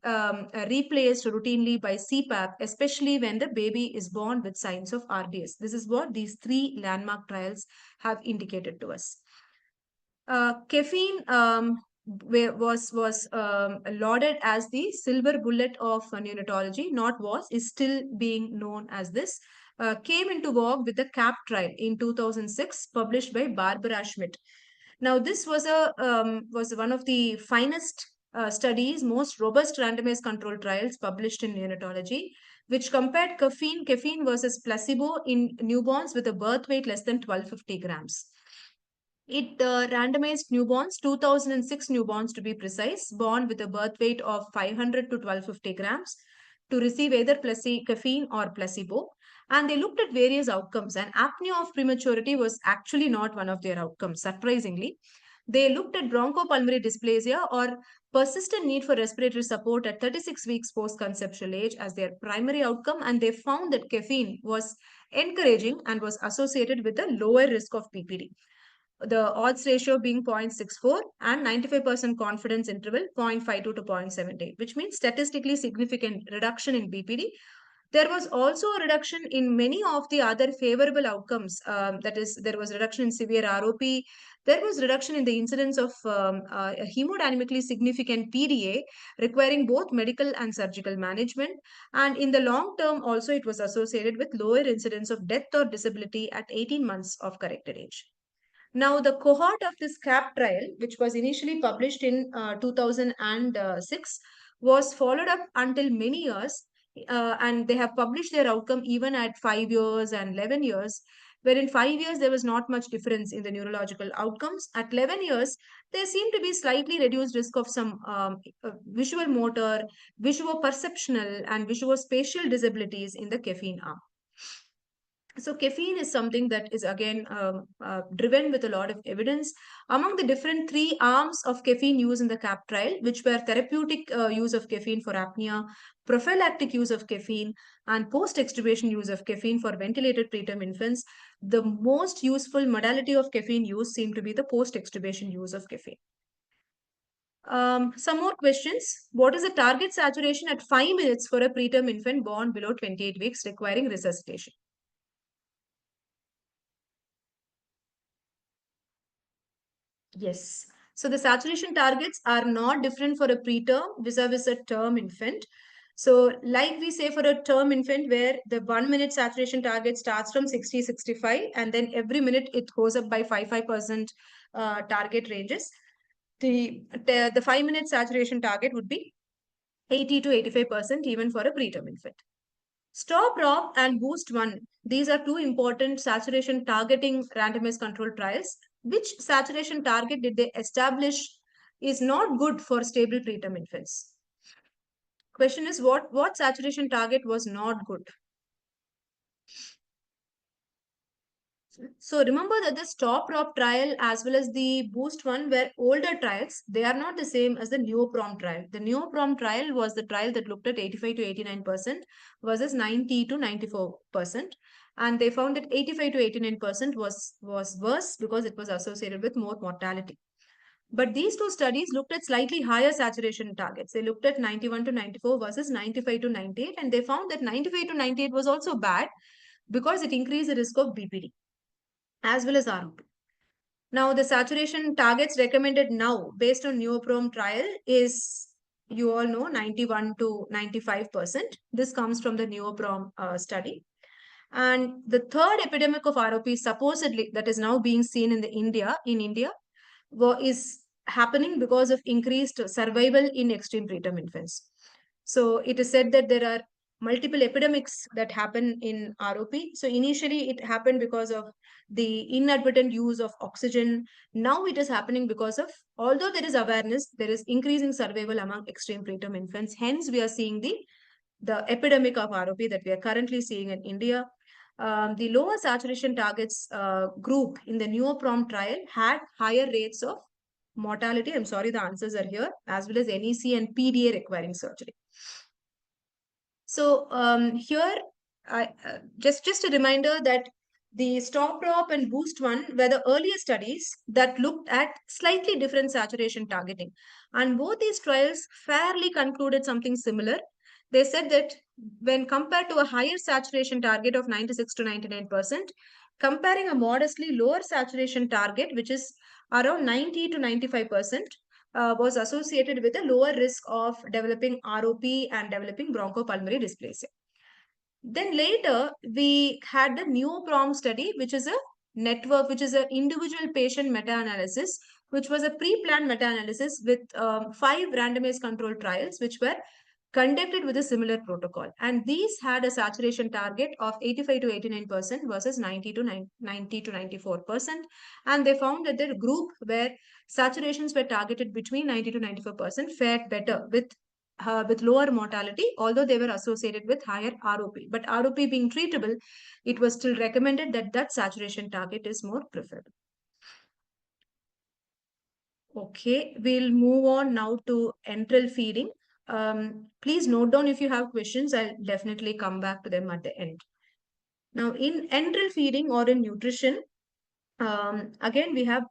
Speaker 1: replaced routinely by CPAP, especially when the baby is born with signs of RDS. This is what these three landmark trials have indicated to us. Caffeine was lauded as the silver bullet of neonatology, not was, is still being known as this. Came into vogue with the CAP trial in 2006, published by Barbara Schmidt. Now, this was one of the finest studies, most robust randomized control trials published in neonatology, which compared caffeine versus placebo in newborns with a birth weight less than 1250 grams. It randomized newborns, 2006 newborns to be precise, born with a birth weight of 500 to 1250 grams, to receive either caffeine or placebo. And they looked at various outcomes, and apnea of prematurity was actually not one of their outcomes, surprisingly. They looked at bronchopulmonary dysplasia or persistent need for respiratory support at 36 weeks post-conceptual age as their primary outcome, and they found that caffeine was encouraging and was associated with a lower risk of PPD, the odds ratio being 0.64 and 95% confidence interval 0.52 to 0.78, which means statistically significant reduction in BPD. There was also a reduction in many of the other favorable outcomes. That is, there was reduction in severe ROP. There was reduction in the incidence of a hemodynamically significant PDA requiring both medical and surgical management. And in the long term, also it was associated with lower incidence of death or disability at 18 months of corrected age. Now, the cohort of this CAP trial, which was initially published in 2006, was followed up until many years, and they have published their outcome even at 5 years and 11 years, where in 5 years there was not much difference in the neurological outcomes. At 11 years, there seemed to be slightly reduced risk of some visual motor, visual perceptional, and visual spatial disabilities in the caffeine arm. So caffeine is something that is again driven with a lot of evidence. Among the different three arms of caffeine use in the CAP trial, which were therapeutic use of caffeine for apnea, prophylactic use of caffeine, and post-extubation use of caffeine for ventilated preterm infants, the most useful modality of caffeine use seemed to be the post-extubation use of caffeine. Some more questions. What is the target saturation at 5 minutes for a preterm infant born below 28 weeks requiring resuscitation? Yes. So the saturation targets are not different for a preterm vis-a-vis a term infant. So like we say for a term infant where the 1 minute saturation target starts from 60, 65 and then every minute it goes up by 5% target ranges. The 5 minute saturation target would be 80 to 85% even for a preterm infant. Stop Rock and Boost 1. These are two important saturation targeting randomized control trials. Which saturation target did they establish is not good for stable preterm infants? Question is what saturation target was not good? So remember that the Stop Prop trial as well as the Boost one were older trials. They are not the same as the Neoprom trial. The Neoprom trial was the trial that looked at 85 to 89% versus 90 to 94%. And they found that 85 to 89% was worse because it was associated with more mortality. But these two studies looked at slightly higher saturation targets. They looked at 91 to 94 versus 95 to 98. And they found that 95 to 98 was also bad because it increased the risk of BPD as well as ROP. Now, the saturation targets recommended now based on neoprom trial is, you all know, 91 to 95%. This comes from the neoprom study. And the third epidemic of ROP supposedly that is now being seen in India is happening because of increased survival in extreme preterm infants. So it is said that there are multiple epidemics that happen in ROP. So initially it happened because of the inadvertent use of oxygen. Now it is happening because of, although there is awareness, there is increasing survival among extreme preterm infants. Hence, we are seeing the epidemic of ROP that we are currently seeing in India. The lower saturation targets group in the neoprom trial had higher rates of mortality. I'm sorry, the answers are here, as well as NEC and PDA requiring surgery. So here, just a reminder that the Stop Drop and Boost one were the earlier studies that looked at slightly different saturation targeting. And both these trials fairly concluded something similar. They said that when compared to a higher saturation target of 96 to 99%, comparing a modestly lower saturation target, which is around 90 to 95%, was associated with a lower risk of developing ROP and developing bronchopulmonary dysplasia. Then later, we had the NeoProm study, which is a network, which is an individual patient meta-analysis, which was a pre-planned meta-analysis with 5 randomized controlled trials, which were conducted with a similar protocol. And these had a saturation target of 85 to 89% versus 90 to 94%. And they found that the group where saturations were targeted between 90 to 94% fared better with lower mortality, although they were associated with higher ROP. But ROP being treatable, it was still recommended that that saturation target is more preferable. Okay, we'll move on now to enteral feeding. Please note down if you have questions. I'll definitely come back to them at the end. Now, in enteral feeding or in nutrition, again, we have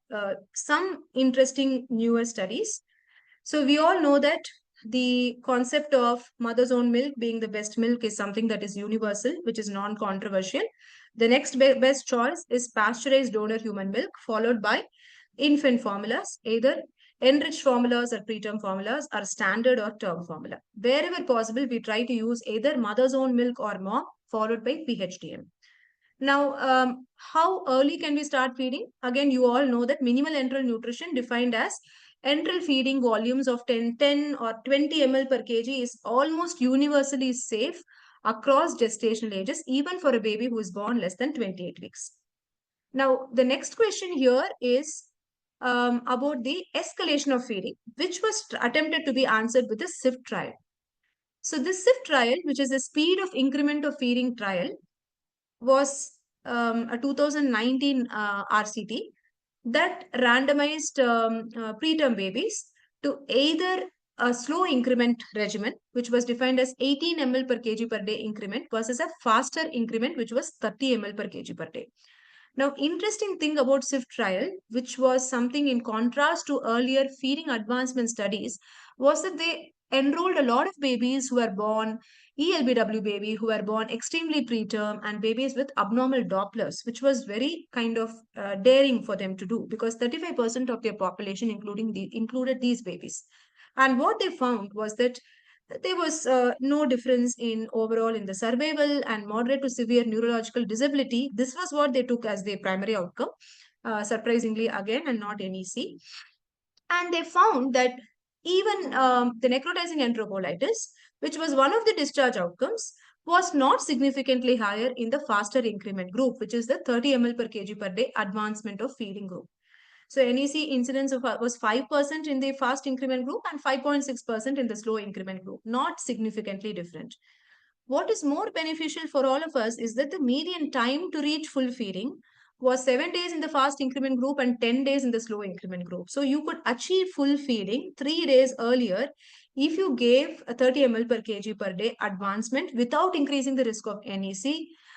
Speaker 1: some interesting newer studies. So we all know that the concept of mother's own milk being the best milk is something that is universal, which is non-controversial. The next best choice is pasteurized donor human milk, followed by infant formulas, either enriched formulas or preterm formulas or standard or term formula. Wherever possible, we try to use either mother's own milk or mom, followed by PHDM. Now, how early can we start feeding? Again, you all know that minimal enteral nutrition defined as enteral feeding volumes of 10 or 20 ml per kg is almost universally safe across gestational ages, even for a baby who is born less than 28 weeks. Now, the next question here is about the escalation of feeding, which was attempted to be answered with the SIFT trial. So this SIFT trial, which is a speed of increment of feeding trial, was a 2019 RCT that randomized preterm babies to either a slow increment regimen, which was defined as 18 ml per kg per day increment versus a faster increment, which was 30 ml per kg per day. Now, interesting thing about SIFT trial, which was something in contrast to earlier feeding advancement studies, was that they enrolled a lot of babies who were born ELBW baby, who were born extremely preterm, and babies with abnormal Dopplers, which was very kind of daring for them to do because 35% of their population included these babies. And what they found was that there was no difference in overall in the survival and moderate to severe neurological disability. This was what they took as their primary outcome, surprisingly again, and not NEC. And they found that even the necrotizing enterocolitis, which was one of the discharge outcomes, was not significantly higher in the faster increment group, which is the 30 ml per kg per day advancement of feeding group. So NEC incidence was 5% in the fast increment group and 5.6% in the slow increment group, not significantly different. What is more beneficial for all of us is that the median time to reach full feeding was 7 days in the fast increment group and 10 days in the slow increment group. So you could achieve full feeding 3 days earlier if you gave a 30 ml per kg per day advancement without increasing the risk of NEC.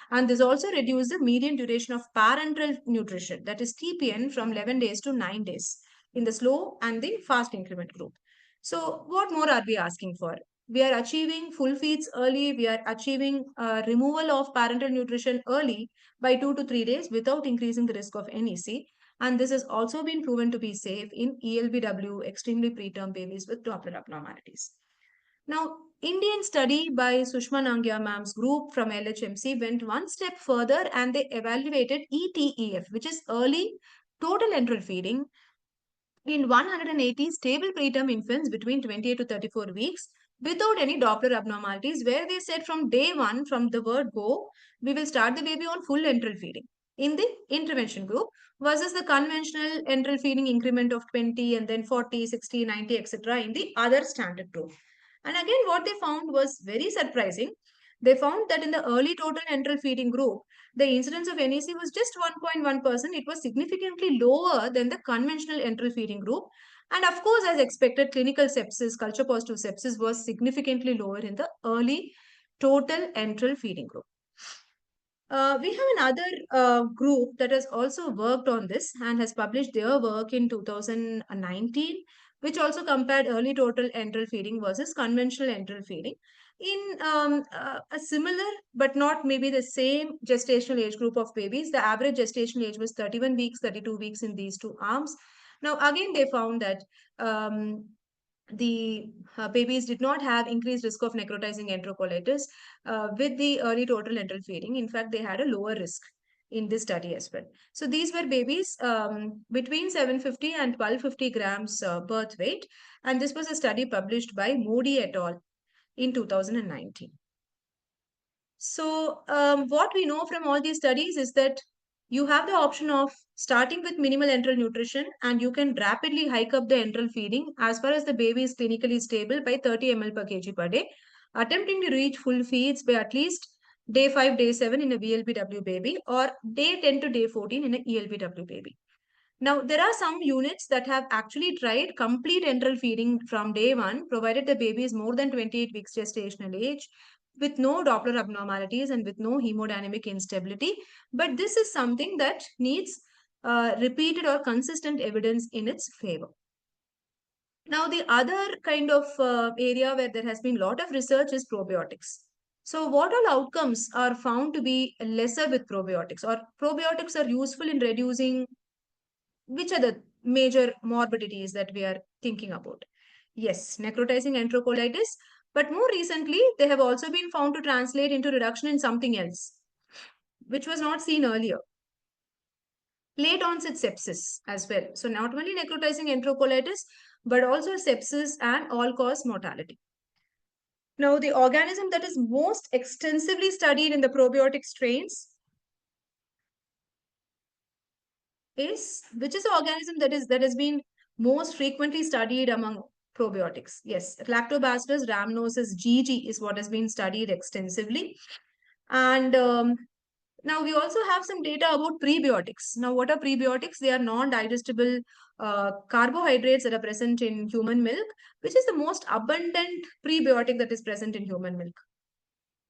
Speaker 1: And this also reduced the median duration of parenteral nutrition, that is TPN, from 11 days to 9 days in the slow and the fast increment group. So what more are we asking for? We are achieving full feeds early. We are achieving removal of parenteral nutrition early by 2 to 3 days without increasing the risk of NEC. And this has also been proven to be safe in ELBW, extremely preterm babies with Doppler abnormalities. Now, Indian study by Sushma Nangia ma'am's group from LHMC went one step further and they evaluated ETEF, which is early total enteral feeding, in 180 stable preterm infants between 28 to 34 weeks without any Doppler abnormalities, where they said from day one, from the word go, we will start the baby on full enteral feeding in the intervention group versus the conventional enteral feeding increment of 20 and then 40, 60, 90, etc. in the other standard group. And again, what they found was very surprising. They found that in the early total enteral feeding group, the incidence of NEC was just 1.1%. It was significantly lower than the conventional enteral feeding group. And of course, as expected, clinical sepsis, culture positive sepsis was significantly lower in the early total enteral feeding group. We have another group that has also worked on this and has published their work in 2019, which also compared early total enteral feeding versus conventional enteral feeding in a similar but not maybe the same gestational age group of babies. The average gestational age was 31 weeks, 32 weeks in these two arms. Now, again, they found that the babies did not have increased risk of necrotizing enterocolitis with the early total enteral feeding. In fact, they had a lower risk in this study as well. So these were babies between 750 and 1250 grams birth weight. And this was a study published by Modi et al. In 2019. So what we know from all these studies is that you have the option of starting with minimal enteral nutrition and you can rapidly hike up the enteral feeding as far as the baby is clinically stable by 30 ml per kg per day, attempting to reach full feeds by at least day 5, day 7 in a VLBW baby or day 10 to day 14 in a ELBW baby. Now, there are some units that have actually tried complete enteral feeding from day one, provided the baby is more than 28 weeks gestational age, with no Doppler abnormalities and with no hemodynamic instability. But this is something that needs repeated or consistent evidence in its favor. Now, the other kind of area where there has been a lot of research is probiotics. So, what all outcomes are found to be lesser with probiotics, or probiotics are useful in reducing which are the major morbidities that we are thinking about? Yes, necrotizing enterocolitis, but more recently, they have also been found to translate into reduction in something else, which was not seen earlier. Late onset sepsis as well. So not only necrotizing enterocolitis, but also sepsis and all-cause mortality. Now, the organism that is most extensively studied in the probiotic strains is, which is the organism that has been most frequently studied among probiotics? Yes, Lactobacillus rhamnosus GG is what has been studied extensively. And now we also have some data about prebiotics. Now, what are prebiotics? They are non-digestible carbohydrates that are present in human milk, which is the most abundant prebiotic that is present in human milk.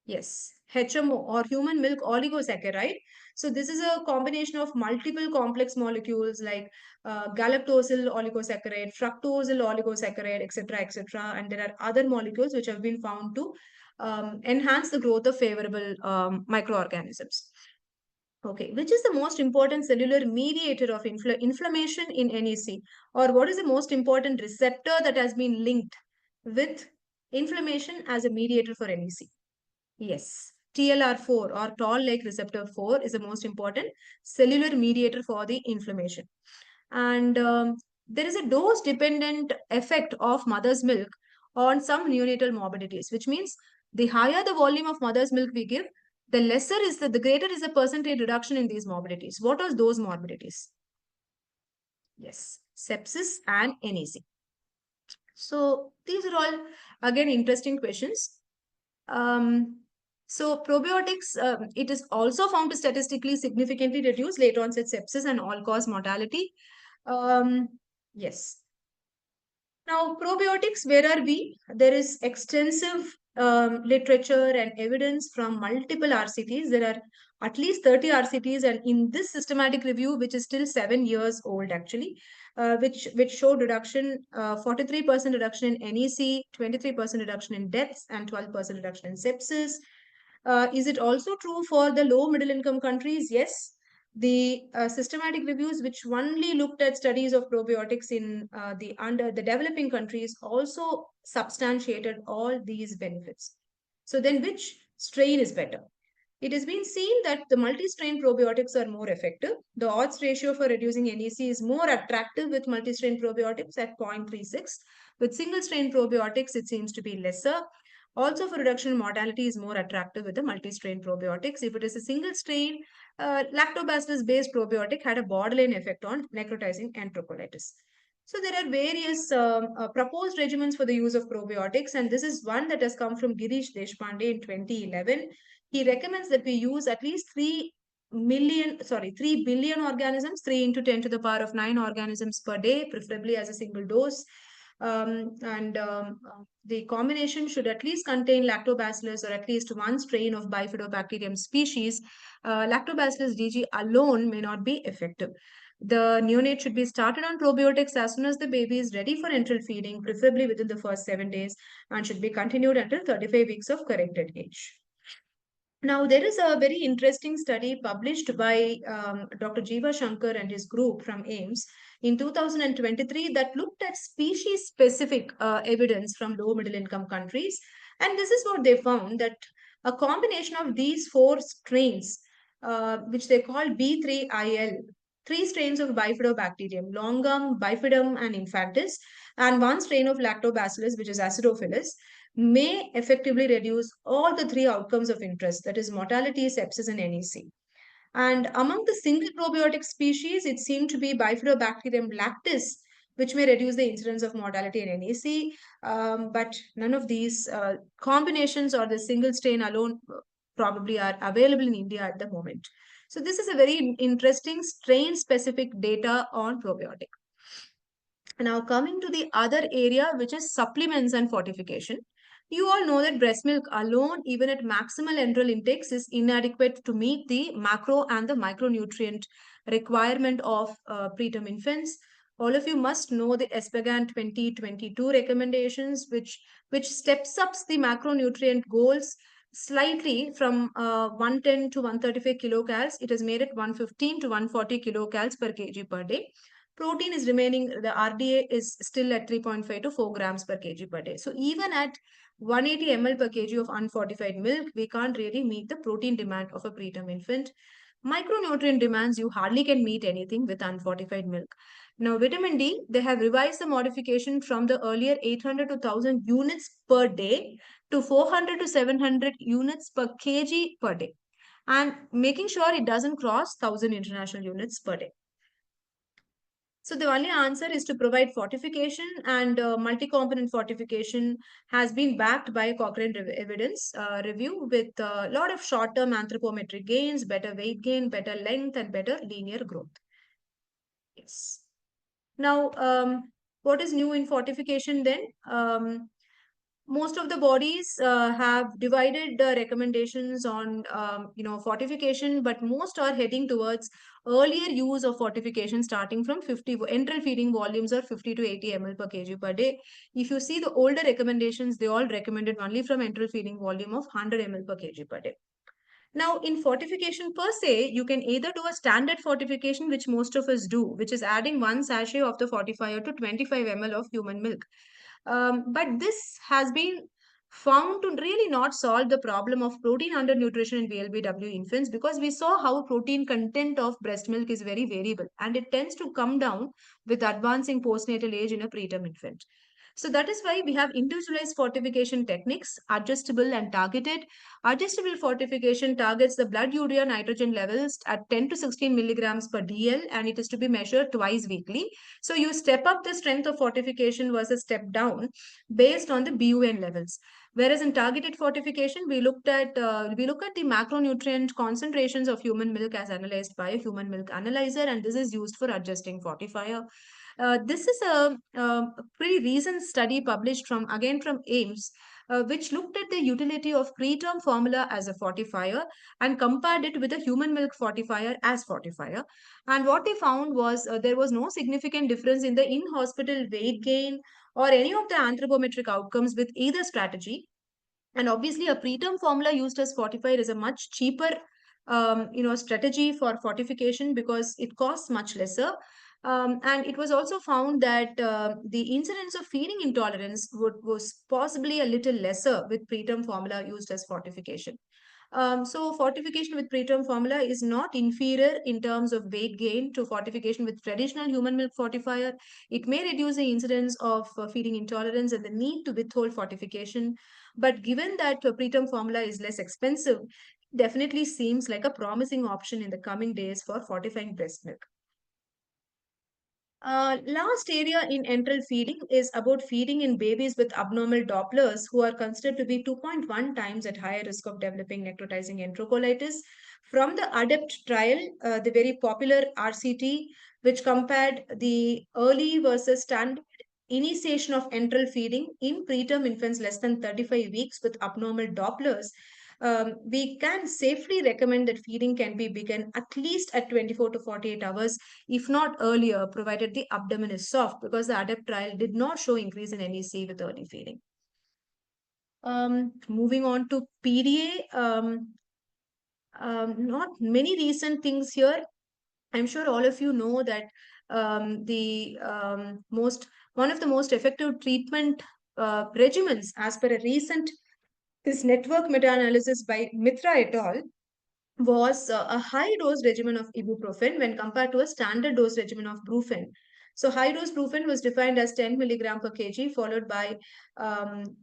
Speaker 1: Yes, HMO or human milk oligosaccharide. So this is a combination of multiple complex molecules like galactosyl oligosaccharide, fructosyl oligosaccharide, etc., etc. And there are other molecules which have been found to enhance the growth of favorable microorganisms. Okay, which is the most important cellular mediator of inflammation in NEC? Or what is the most important receptor that has been linked with inflammation as a mediator for NEC? Yes, TLR4 or toll-like receptor 4 is the most important cellular mediator for the inflammation. And there is a dose-dependent effect of mother's milk on some neonatal morbidities, which means the higher the volume of mother's milk we give, the the greater is the percentage reduction in these morbidities. What are those morbidities? Yes, sepsis and NEC. So these are all, again, interesting questions. So probiotics, it is also found to statistically significantly reduce late onset sepsis and all-cause mortality. Yes. Now, probiotics, where are we? There is extensive literature and evidence from multiple RCTs. There are at least 30 RCTs, and in this systematic review, which is still 7 years old actually, which showed reduction, 43% reduction in NEC, 23% reduction in deaths, and 12% reduction in sepsis. Is it also true for the low middle income countries? Yes. The systematic reviews, which only looked at studies of probiotics in the developing countries, also substantiated all these benefits. So then, which strain is better? It has been seen that the multi-strain probiotics are more effective. The odds ratio for reducing NEC is more attractive with multi-strain probiotics at 0.36. With single-strain probiotics, it seems to be lesser. Also, for reduction in mortality is more attractive with the multi-strain probiotics. If it is a single-strain, lactobacillus-based probiotic had a borderline effect on necrotizing enterocolitis. So there are various proposed regimens for the use of probiotics, and this is one that has come from Girish Deshpande in 2011. He recommends that we use at least 3 billion organisms, 3 into 10 to the power of 9 organisms per day, preferably as a single dose. The combination should at least contain lactobacillus or at least one strain of bifidobacterium species. Lactobacillus DG alone may not be effective. The neonate should be started on probiotics as soon as the baby is ready for enteral feeding, preferably within the first 7 days, and should be continued until 35 weeks of corrected age. Now, there is a very interesting study published by Dr. Jiva Shankar and his group from AIMS in 2023 that looked at species-specific evidence from low-middle income countries. And this is what they found, that a combination of these 4 strains, which they call B3IL, 3 strains of bifidobacterium, longum, bifidum, and infantis, and 1 strain of lactobacillus, which is acidophilus, may effectively reduce all the 3 outcomes of interest, that is mortality, sepsis, and NEC. And among the single probiotic species, it seemed to be Bifidobacterium lactis, which may reduce the incidence of mortality and NEC. But none of these combinations or the single strain alone probably are available in India at the moment. So this is a very interesting strain-specific data on probiotic. Now coming to the other area, which is supplements and fortification. You all know that breast milk alone, even at maximal enteral intakes, is inadequate to meet the macro and the micronutrient requirement of preterm infants. All of you must know the ESPGHAN 2022 recommendations, which steps up the macronutrient goals slightly from 110 to 135 kilocals. It is made at 115 to 140 kilocals per kg per day. Protein is remaining, the RDA is still at 3.5 to 4 grams per kg per day. So even at 180 ml per kg of unfortified milk, we can't really meet the protein demand of a preterm infant. Micronutrient demands, you hardly can meet anything with unfortified milk. Now, vitamin D, they have revised the modification from the earlier 800 to 1000 units per day to 400 to 700 units per kg per day, and making sure it doesn't cross 1000 international units per day. So the only answer is to provide fortification, and multi-component fortification has been backed by a Cochrane evidence review with a lot of short-term anthropometric gains, better weight gain, better length, and better linear growth. Yes. Now, what is new in fortification then? Most of the bodies have divided the recommendations on fortification, but most are heading towards earlier use of fortification starting from 50 enteral feeding volumes are 50 to 80 ml per kg per day. If you see the older recommendations, they all recommended only from enteral feeding volume of 100 ml per kg per day. Now, in fortification per se, you can either do a standard fortification, which most of us do, which is adding 1 sachet of the fortifier to 25 ml of human milk. But this has been found to really not solve the problem of protein undernutrition in VLBW infants, because we saw how protein content of breast milk is very variable and it tends to come down with advancing postnatal age in a preterm infant. So that is why we have individualized fortification techniques, adjustable and targeted. Adjustable fortification targets the blood urea nitrogen levels at 10 to 16 milligrams per DL, and it is to be measured twice weekly. So you step up the strength of fortification versus step down based on the BUN levels. Whereas in targeted fortification, we look at the macronutrient concentrations of human milk as analyzed by a human milk analyzer, and this is used for adjusting fortifier. This is a pretty recent study published from AIMS, which looked at the utility of preterm formula as a fortifier and compared it with a human milk fortifier as fortifier. And what they found was there was no significant difference in the in-hospital weight gain or any of the anthropometric outcomes with either strategy. And obviously, a preterm formula used as fortifier is a much cheaper strategy for fortification because it costs much lesser. And it was also found that the incidence of feeding intolerance was possibly a little lesser with preterm formula used as fortification. So fortification with preterm formula is not inferior in terms of weight gain to fortification with traditional human milk fortifier. It may reduce the incidence of feeding intolerance and the need to withhold fortification. But given that preterm formula is less expensive, definitely seems like a promising option in the coming days for fortifying breast milk. Last area in enteral feeding is about feeding in babies with abnormal Dopplers who are considered to be 2.1 times at higher risk of developing necrotizing enterocolitis. From the ADEPT trial, the very popular RCT, which compared the early versus standard initiation of enteral feeding in preterm infants less than 35 weeks with abnormal Dopplers, we can safely recommend that feeding can be begun at least at 24 to 48 hours, if not earlier, provided the abdomen is soft, because the ADEPT trial did not show increase in NEC with early feeding. Moving on to PDA, not many recent things here. I'm sure all of you know that one of the most effective treatment regimens, as per a recent this network meta-analysis by Mitra et al., was a high dose regimen of ibuprofen when compared to a standard dose regimen of brufen. So high dose brufen was defined as 10 milligram per kg followed by um,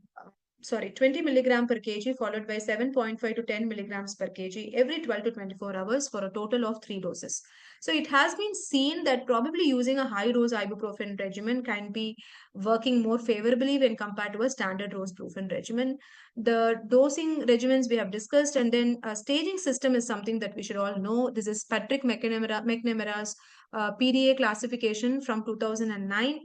Speaker 1: 20 milligram per kg followed by 7.5 to 10 milligrams per kg every 12 to 24 hours for a total of 3 doses. So it has been seen that probably using a high dose ibuprofen regimen can be working more favorably when compared to a standard dose brufen regimen. The dosing regimens we have discussed, and then staging system is something that we should all know. This is Patrick McNamara's PDA classification from 2009,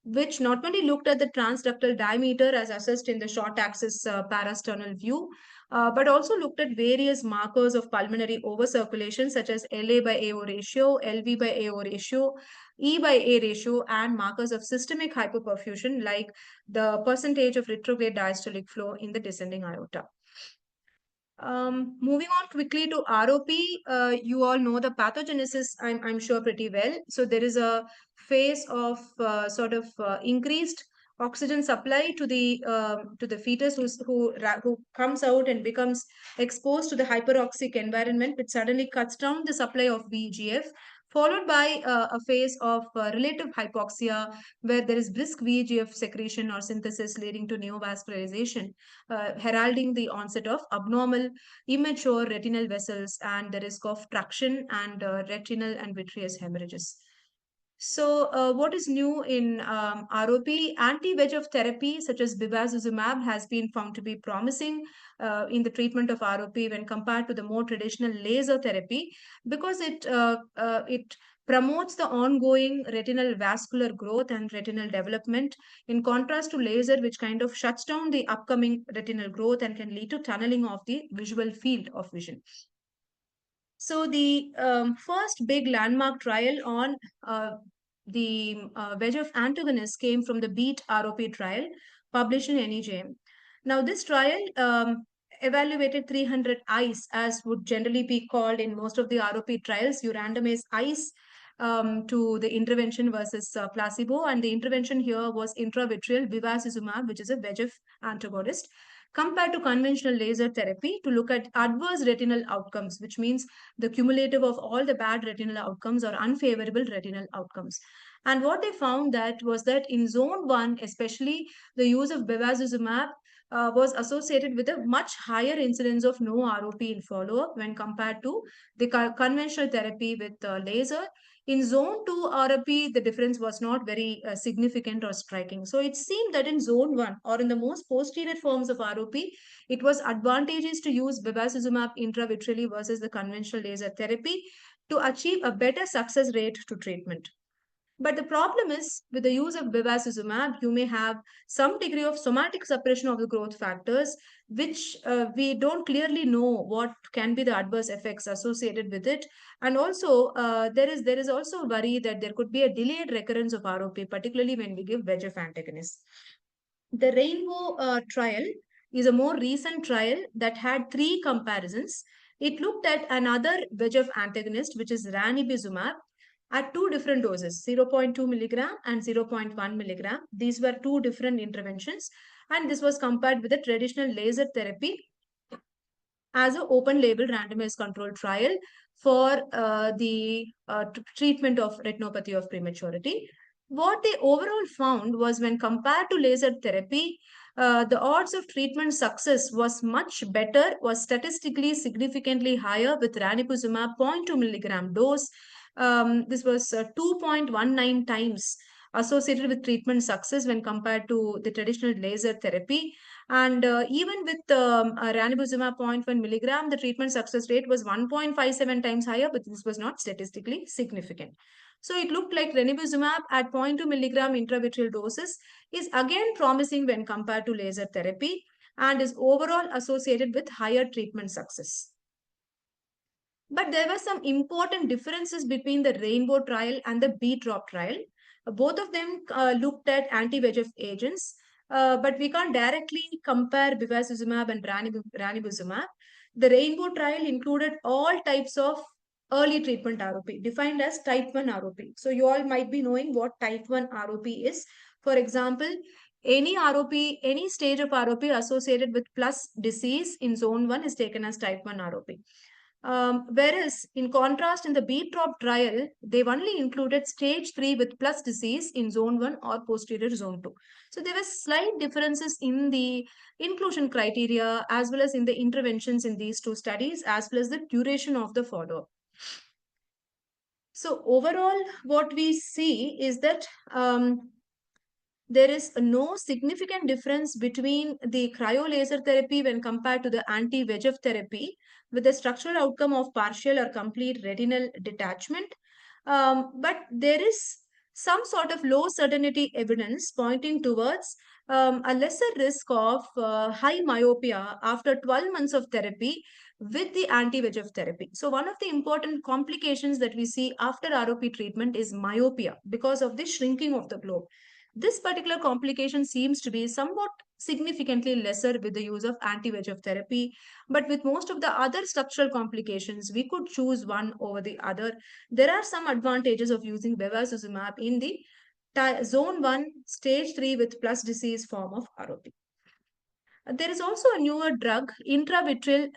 Speaker 1: which not only looked at the transductal diameter as assessed in the short axis parasternal view, but also looked at various markers of pulmonary overcirculation such as LA by AO ratio, LV by AO ratio, E by A ratio, and markers of systemic hypoperfusion like the percentage of retrograde diastolic flow in the descending aorta. Moving on quickly to ROP, you all know the pathogenesis, I'm sure pretty well. So there is a phase of increased oxygen supply to the fetus who comes out and becomes exposed to the hyperoxic environment, which suddenly cuts down the supply of VEGF, followed by a phase of relative hypoxia where there is brisk VEGF secretion or synthesis leading to neovascularization, heralding the onset of abnormal immature retinal vessels and the risk of traction and retinal and vitreous hemorrhages. So, what is new in ROP? Anti-VEGF therapy such as bevacizumab has been found to be promising in the treatment of ROP when compared to the more traditional laser therapy because it promotes the ongoing retinal vascular growth and retinal development in contrast to laser, which kind of shuts down the upcoming retinal growth and can lead to tunneling of the visual field of vision. So the first big landmark trial on the VEGF antagonist came from the BEAT ROP trial published in NEJM. Now this trial evaluated 300 eyes, as would generally be called in most of the ROP trials. You randomize eyes to the intervention versus placebo, and the intervention here was intravitreal bevacizumab, which is a VEGF antagonist, compared to conventional laser therapy to look at adverse retinal outcomes, which means the cumulative of all the bad retinal outcomes or unfavorable retinal outcomes. And what they found that was that in zone 1, especially the use of bevacizumab was associated with a much higher incidence of no ROP in follow-up when compared to the conventional therapy with laser. In zone 2 ROP, the difference was not very significant or striking. So it seemed that in zone 1 or in the most posterior forms of ROP, it was advantageous to use bevacizumab intravitreally versus the conventional laser therapy to achieve a better success rate to treatment. But the problem is with the use of bevacizumab, you may have some degree of somatic suppression of the growth factors, which we don't clearly know what can be the adverse effects associated with it. And also, there is also worry that there could be a delayed recurrence of ROP, particularly when we give VEGF antagonists. The Rainbow trial is a more recent trial that had 3 comparisons. It looked at another VEGF antagonist, which is ranibizumab, at two different doses, 0.2 milligram and 0.1 milligram. These were two different interventions, and this was compared with the traditional laser therapy as an open label randomized controlled trial for the treatment of retinopathy of prematurity. What they overall found was when compared to laser therapy, the odds of treatment success was much better, was statistically significantly higher with ranibizumab 0.2 milligram dose. This was 2.19 times associated with treatment success when compared to the traditional laser therapy. And even with ranibizumab 0.1 milligram, the treatment success rate was 1.57 times higher, but this was not statistically significant. So it looked like ranibizumab at 0.2 milligram intravitreal doses is again promising when compared to laser therapy and is overall associated with higher treatment success. But there were some important differences between the Rainbow trial and the BDROP trial. Both of them looked at anti-VEGF agents, but we can't directly compare bevacizumab and ranibizumab. The Rainbow trial included all types of early treatment ROP, defined as type 1 ROP. So you all might be knowing what type 1 ROP is. For example, any ROP, any stage of ROP associated with plus disease in zone 1 is taken as type 1 ROP. Whereas, in contrast, in the BTROP trial, they only included stage 3 with plus disease in zone 1 or posterior zone 2. So, there were slight differences in the inclusion criteria as well as in the interventions in these two studies, as well as the duration of the follow-up. So, overall, what we see is that there is no significant difference between the cryolaser therapy when compared to the anti-VEGF therapy with the structural outcome of partial or complete retinal detachment. But there is some sort of low certainty evidence pointing towards a lesser risk of high myopia after 12 months of therapy with the anti-VEGF therapy. So one of the important complications that we see after ROP treatment is myopia because of the shrinking of the globe. This particular complication seems to be somewhat significantly lesser with the use of anti-VEGF therapy, but with most of the other structural complications, we could choose one over the other. There are some advantages of using bevacizumab in the zone 1, stage 3 with plus disease form of ROP. There is also a newer drug, intravitreal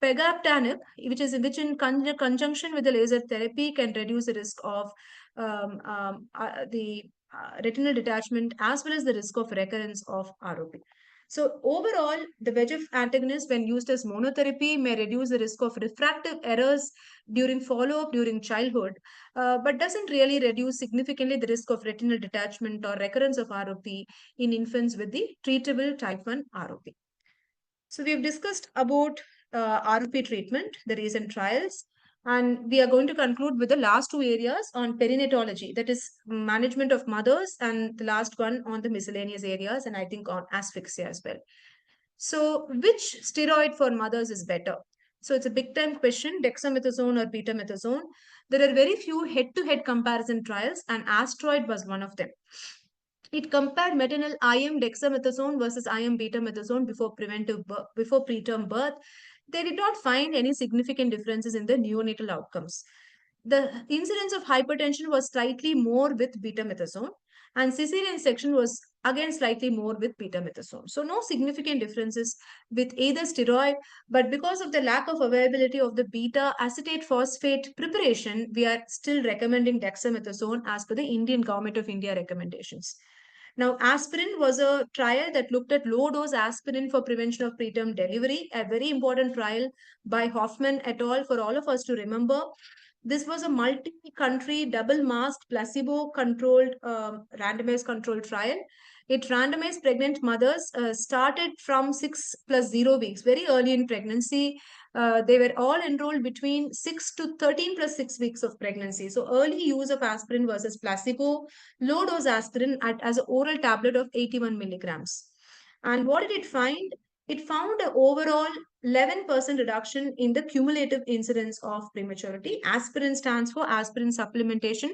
Speaker 1: pegaptanib, which in conjunction with the laser therapy can reduce the risk of the retinal detachment as well as the risk of recurrence of ROP. So overall, the VEGF antagonist when used as monotherapy may reduce the risk of refractive errors during follow-up during childhood, but doesn't really reduce significantly the risk of retinal detachment or recurrence of ROP in infants with the treatable type 1 ROP. So we've discussed about ROP treatment, the recent trials, and we are going to conclude with the last two areas on perinatology, that is management of mothers, and the last one on the miscellaneous areas, and I think on asphyxia as well. So which steroid for mothers is better? So it's a big time question, dexamethasone or betamethasone. There are very few head-to-head comparison trials, and Asteroid was one of them. It compared maternal IM dexamethasone versus IM betamethasone before preterm birth. They did not find any significant differences in the neonatal outcomes. The incidence of hypertension was slightly more with betamethasone, and cesarean section was again slightly more with betamethasone. So no significant differences with either steroid, but because of the lack of availability of the beta acetate phosphate preparation, we are still recommending dexamethasone as per the Indian Government of India recommendations. Now, aspirin was a trial that looked at low dose aspirin for prevention of preterm delivery, a very important trial by Hoffman et al. For all of us to remember. This was a multi-country, double-masked, placebo-controlled, randomized controlled trial. It randomized pregnant mothers started from 6 plus 0 weeks, very early in pregnancy. They were all enrolled between 6 to 13 plus 6 weeks of pregnancy. So early use of aspirin versus placebo, low dose aspirin as an oral tablet of 81 milligrams. And what did it find? It found an overall 11% reduction in the cumulative incidence of prematurity. Aspirin stands for aspirin supplementation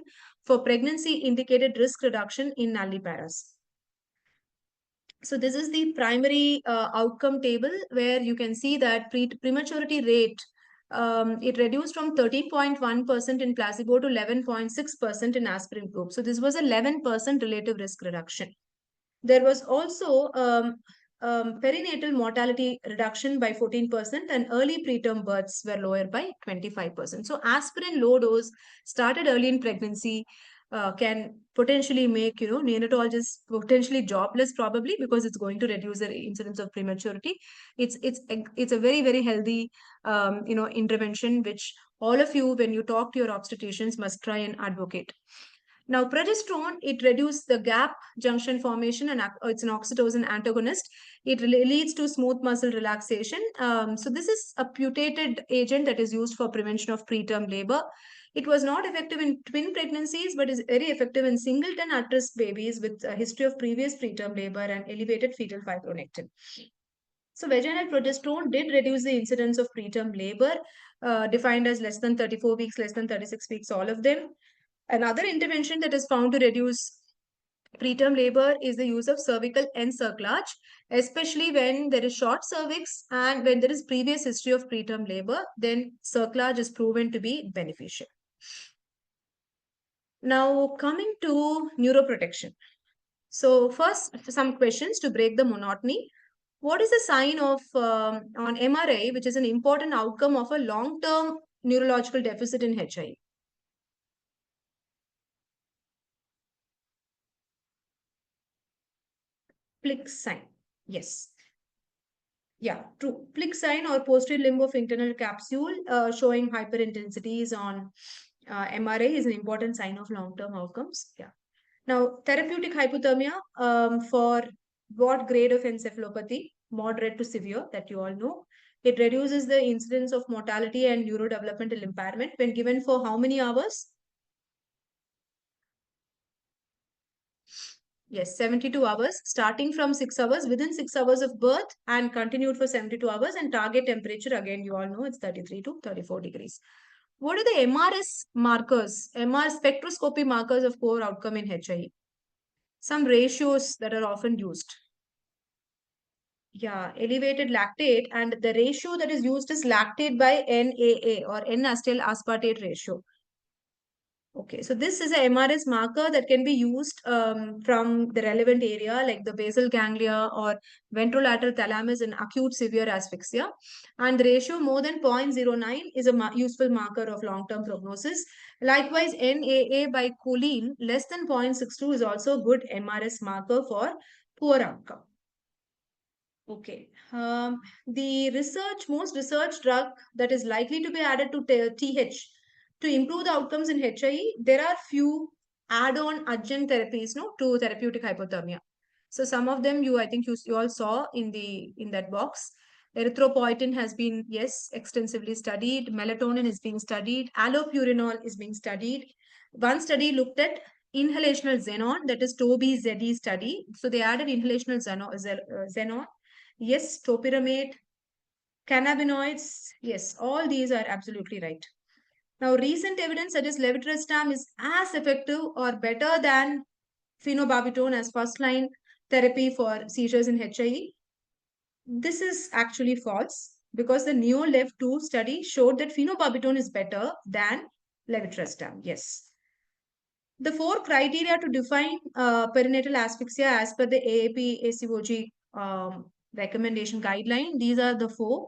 Speaker 1: for pregnancy indicated risk reduction in nulliparas. So this is the primary outcome table where you can see that prematurity rate It reduced from 13.1% in placebo to 11.6% in aspirin group. So this was a 11% relative risk reduction. There was also perinatal mortality reduction by 14% and early preterm births were lower by 25%. So aspirin low dose started early in pregnancy can potentially make neonatologists potentially jobless probably because it's going to reduce the incidence of prematurity. It's a very very healthy intervention which all of you when you talk to your obstetricians must try and advocate. Now, progesterone, it reduces the gap junction formation and it's an oxytocin antagonist. It leads to smooth muscle relaxation. So this is a putated agent that is used for prevention of preterm labor. It was not effective in twin pregnancies, but is very effective in singleton at-risk babies with a history of previous preterm labor and elevated fetal fibronectin. So vaginal progesterone did reduce the incidence of preterm labor, defined as less than 34 weeks, less than 36 weeks, all of them. Another intervention that is found to reduce preterm labor is the use of cervical encerclage, especially when there is short cervix and when there is previous history of preterm labor, then cerclage is proven to be beneficial. Now, coming to neuroprotection. So first, some questions to break the monotony. What is the sign of on MRI, which is an important outcome of a long-term neurological deficit in HI? Plick sign. Yes. Yeah, true. Plick sign or posterior limb of internal capsule showing hyperintensities on MRI is an important sign of long-term outcomes. Yeah. Now, therapeutic hypothermia for what grade of encephalopathy? Moderate to severe, that you all know. It reduces the incidence of mortality and neurodevelopmental impairment when given for how many hours? Yes, 72 hours, starting from 6 hours, within 6 hours of birth and continued for 72 hours. And target temperature, again, you all know it's 33 to 34 degrees. What are the MRS markers, MR spectroscopy markers of poor outcome in HIE? Some ratios that are often used. Yeah, elevated lactate, and the ratio that is used is lactate by NAA or N-acetyl aspartate ratio. Okay, so this is a MRS marker that can be used from the relevant area like the basal ganglia or ventrolateral thalamus in acute severe asphyxia. And the ratio more than 0.09 is a useful marker of long-term prognosis. Likewise, NAA by choline less than 0.62 is also a good MRS marker for poor outcome. Okay. The most researched drug that is likely to be added to TH to improve the outcomes in HIE, there are few add-on adjunct therapies, to therapeutic hypothermia. So some of them I think you all saw in that box. Erythropoietin has been, yes, extensively studied. Melatonin is being studied. Allopurinol is being studied. One study looked at inhalational xenon, that is TOBI-ZE study. So they added inhalational xenon. Yes, topiramate, cannabinoids. Yes, all these are absolutely right. Now, recent evidence suggests levetiracetam is as effective or better than phenobarbital as first-line therapy for seizures in HIE. This is actually false because the NEO-LEV2 study showed that phenobarbital is better than levetiracetam. Yes. The 4 criteria to define perinatal asphyxia as per the AAP ACOG recommendation guideline, these are the 4.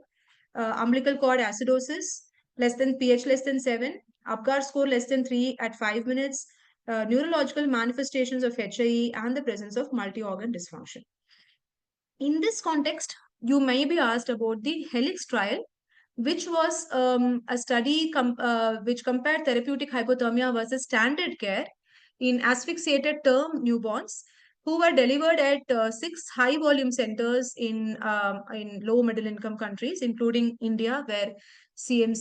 Speaker 1: Umbilical cord acidosis, pH less than 7, Apgar score less than 3 at 5 minutes, neurological manifestations of HIE, and the presence of multi-organ dysfunction. In this context, you may be asked about the HELIX trial, which was a study which compared therapeutic hypothermia versus standard care in asphyxiated term newborns who were delivered at 6 high-volume centers in low middle income countries, including India, where ICH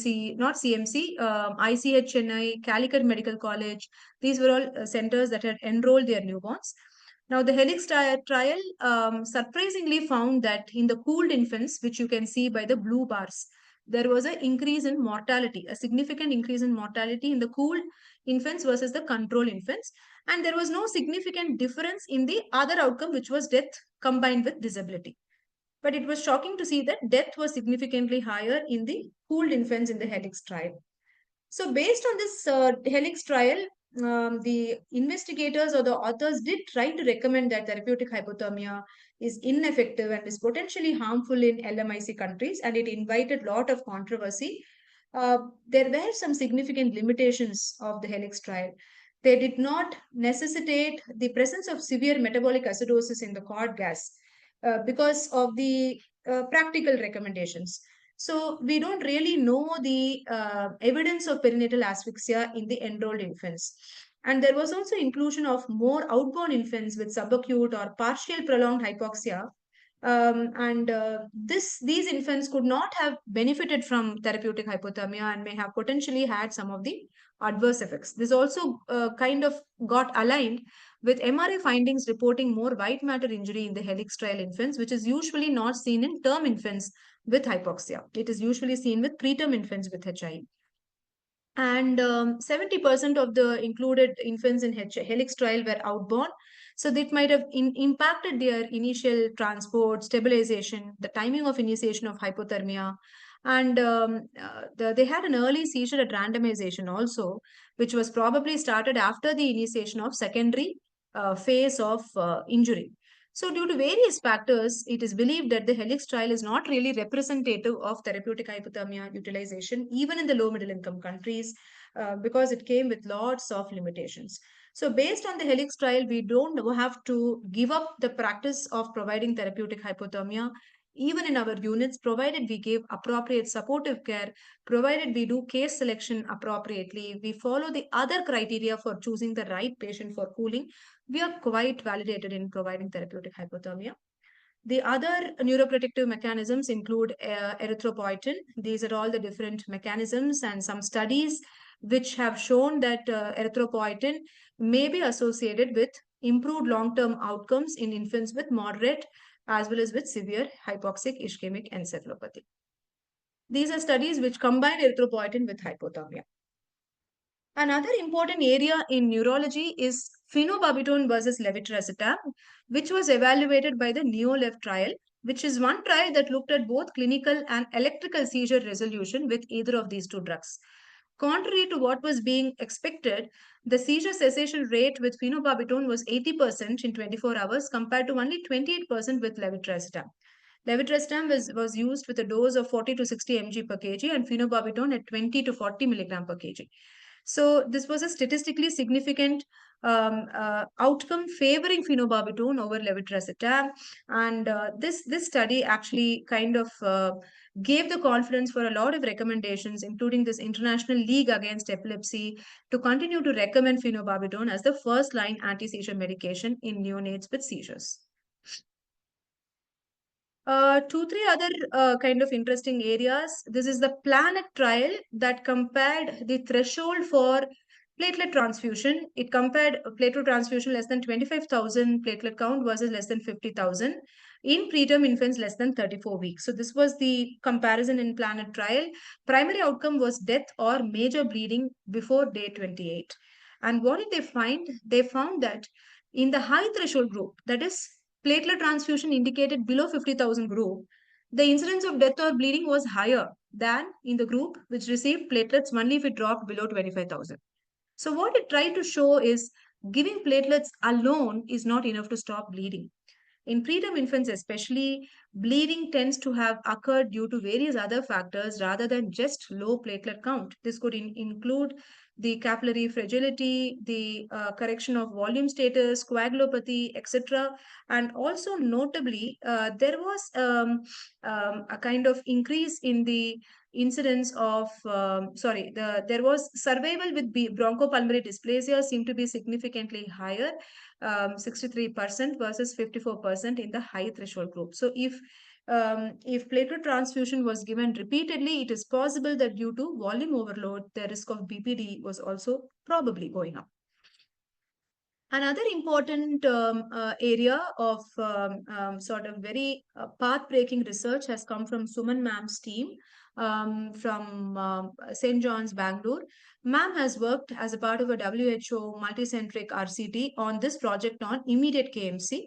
Speaker 1: Chennai, Calicut Medical College, these were all centers that had enrolled their newborns. Now, the HELIX trial surprisingly found that in the cooled infants, which you can see by the blue bars, there was an increase in mortality, a significant increase in mortality in the cooled infants versus the control infants. And there was no significant difference in the other outcome, which was death combined with disability. But it was shocking to see that death was significantly higher in the pooled infants in the HELIX trial. So, based on this HELIX trial, the investigators or the authors did try to recommend that therapeutic hypothermia is ineffective and is potentially harmful in LMIC countries, and it invited a lot of controversy. There were some significant limitations of the HELIX trial. They did not necessitate the presence of severe metabolic acidosis in the cord gas because of the practical recommendations. So we don't really know the evidence of perinatal asphyxia in the enrolled infants. And there was also inclusion of more outborn infants with subacute or partial prolonged hypoxia. These infants could not have benefited from therapeutic hypothermia and may have potentially had some of the adverse effects. This also kind of got aligned with MRI findings reporting more white matter injury in the helix trial infants, which is usually not seen in term infants with hypoxia. It is usually seen with preterm infants with HI. And 70% of the included infants in helix trial were outborn. So that might have impacted their initial transport, stabilization, the timing of initiation of hypothermia. And they had an early seizure at randomization also, which was probably started after the initiation of secondary phase of injury. So, due to various factors, it is believed that the helix trial is not really representative of therapeutic hypothermia utilization, even in the low middle income countries, because it came with lots of limitations. So, based on the helix trial, we don't have to give up the practice of providing therapeutic hypothermia, even in our units, provided we give appropriate supportive care, provided we do case selection appropriately, we follow the other criteria for choosing the right patient for cooling, we are quite validated in providing therapeutic hypothermia. The other neuroprotective mechanisms include erythropoietin. These are all the different mechanisms and some studies which have shown that erythropoietin may be associated with improved long-term outcomes in infants with moderate as well as with severe hypoxic ischemic encephalopathy. These are studies which combine erythropoietin with hypothermia. Another important area in neurology is phenobarbital versus levetiracetam, which was evaluated by the NEOLEV trial, which is one trial that looked at both clinical and electrical seizure resolution with either of these two drugs. Contrary to what was being expected, the seizure cessation rate with phenobarbital was 80% in 24 hours compared to only 28% with levetiracetam. Levetiracetam was used with a dose of 40 to 60 mg per kg and phenobarbital at 20 to 40 milligram per kg. So this was a statistically significant outcome favoring phenobarbital over levetiracetam, and this study actually kind of gave the confidence for a lot of recommendations, including this International League Against Epilepsy, to continue to recommend phenobarbital as the first line anti-seizure medication in neonates with seizures. Two, three other kind of interesting areas. This is the PLANET trial that compared the threshold for platelet transfusion. It compared platelet transfusion less than 25,000 platelet count versus less than 50,000 in preterm infants less than 34 weeks. So this was the comparison in PLANET trial. Primary outcome was death or major bleeding before day 28. And what did they find? They found that in the high threshold group, that is platelet transfusion indicated below 50,000 group, the incidence of death or bleeding was higher than in the group which received platelets only if it dropped below 25,000. So what it tried to show is giving platelets alone is not enough to stop bleeding. In preterm infants especially, bleeding tends to have occurred due to various other factors rather than just low platelet count. This could include the capillary fragility, the correction of volume status, coagulopathy, etc. And also notably, there was a kind of increase in the incidence of, there was survival with bronchopulmonary dysplasia seemed to be significantly higher, 63% versus 54% in the high threshold group. So if platelet transfusion was given repeatedly, it is possible that due to volume overload, the risk of BPD was also probably going up. Another important area of sort of very path-breaking research has come from Suman Ma'am's team from St. John's, Bangalore. Ma'am has worked as a part of a WHO multicentric RCT on this project on immediate KMC.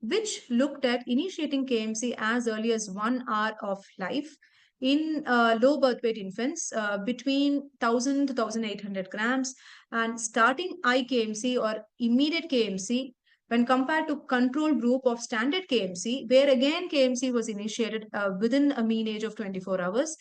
Speaker 1: which looked at initiating KMC as early as 1 hour of life in low birth weight infants between 1000 to 1800 grams, and starting IKMC or immediate KMC when compared to control group of standard KMC, where again KMC was initiated within a mean age of 24 hours.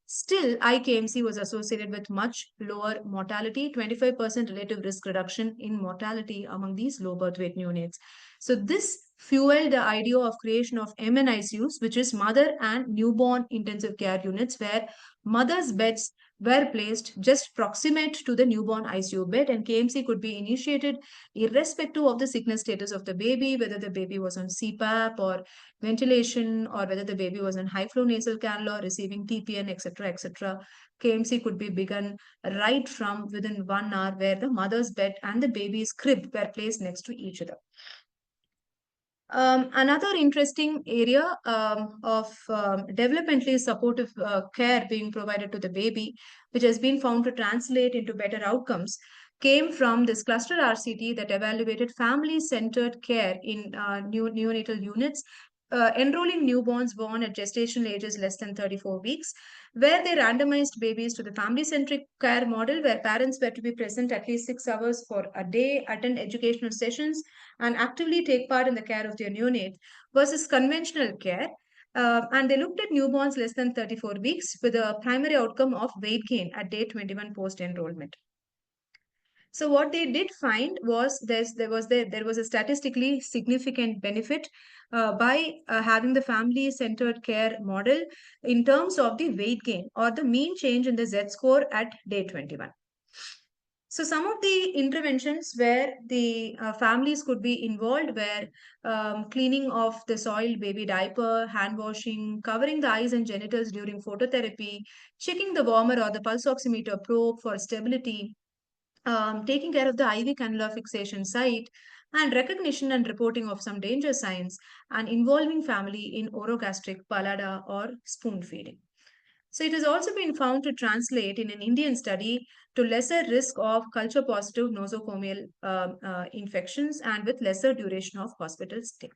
Speaker 1: Still, IKMC was associated with much lower mortality, 25% relative risk reduction in mortality among these low birth weight neonates. So this fueled the idea of creation of MNICUs, which is mother and newborn intensive care units, where mothers' beds were placed just proximate to the newborn ICU bed, and KMC could be initiated irrespective of the sickness status of the baby, whether the baby was on CPAP or ventilation, or whether the baby was on high flow nasal cannula or receiving TPN, etc., etc. KMC could be begun right from within 1 hour, where the mother's bed and the baby's crib were placed next to each other. Another interesting area of developmentally supportive care being provided to the baby, which has been found to translate into better outcomes, came from this cluster RCT that evaluated family-centered care in neonatal units, enrolling newborns born at gestational ages less than 34 weeks, where they randomized babies to the family-centric care model, where parents were to be present at least 6 hours for a day, attend educational sessions, and actively take part in the care of their neonate, versus conventional care. And they looked at newborns less than 34 weeks with a primary outcome of weight gain at day 21 post enrollment. So what they did find was there was a statistically significant benefit by having the family-centered care model in terms of the weight gain or the mean change in the Z score at day 21. So some of the interventions where the families could be involved were cleaning of the soiled baby diaper, hand washing, covering the eyes and genitals during phototherapy, checking the warmer or the pulse oximeter probe for stability, taking care of the IV cannula fixation site, and recognition and reporting of some danger signs, and involving family in orogastric, palada, or spoon feeding. So it has also been found to translate in an Indian study to lesser risk of culture positive nosocomial infections and with lesser duration of hospital stay.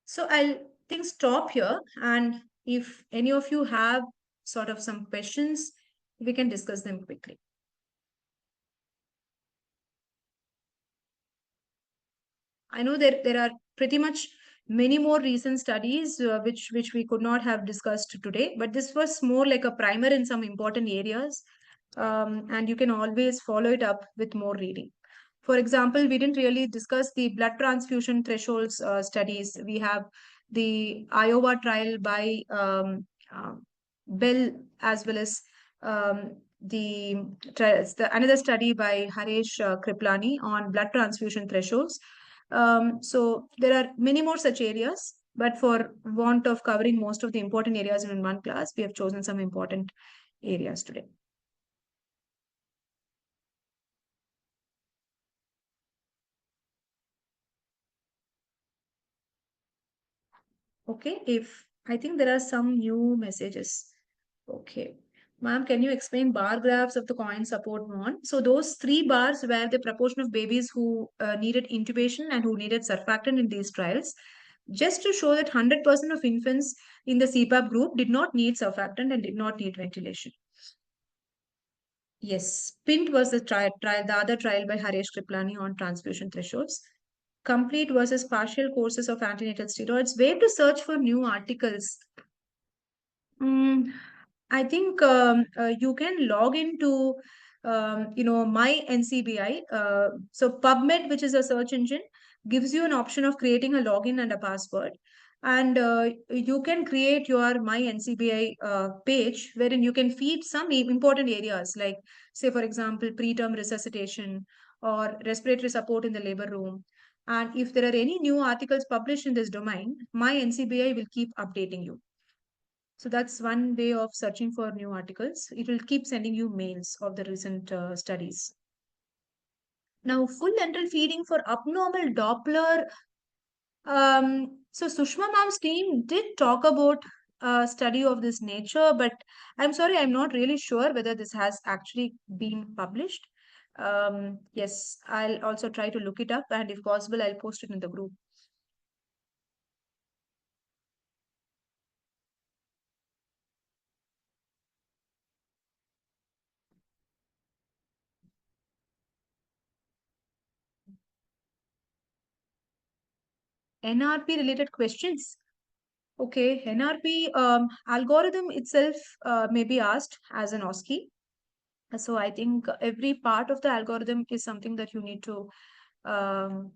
Speaker 1: So I'll think stop here, and if any of you have sort of some questions, we can discuss them quickly. I know there are pretty much many more recent studies which we could not have discussed today, but this was more like a primer in some important areas, and you can always follow it up with more reading. For example, we didn't really discuss the blood transfusion thresholds studies. We have the Iowa trial by Bell, as well as another study by Haresh Kriplani on blood transfusion thresholds. So there are many more such areas, but for want of covering most of the important areas in one class, we have chosen some important areas today. Okay, if I think there are some new messages. Okay. Ma'am, can you explain bar graphs of the coin support one? So those three bars were the proportion of babies who needed intubation and who needed surfactant in these trials, just to show that 100% of infants in the CPAP group did not need surfactant and did not need ventilation. Yes, PINT was the the other trial by Haresh Kriplani on transfusion thresholds. Complete versus partial courses of antenatal steroids. Where to search for new articles? Mm, I think you can log into, my NCBI. So PubMed, which is a search engine, gives you an option of creating a login and a password. And you can create your My NCBI page wherein you can feed some important areas like, say, for example, preterm resuscitation or respiratory support in the labor room. And if there are any new articles published in this domain, My NCBI will keep updating you. So that's one way of searching for new articles. It will keep sending you mails of the recent studies. Now, full enteral feeding for abnormal Doppler. So Sushma ma'am's team did talk about a study of this nature, but I'm sorry, I'm not really sure whether this has actually been published. Yes, I'll also try to look it up, and if possible, I'll post it in the group. NRP related questions. Okay, NRP algorithm itself may be asked as an OSCE. So I think every part of the algorithm is something that you need to um,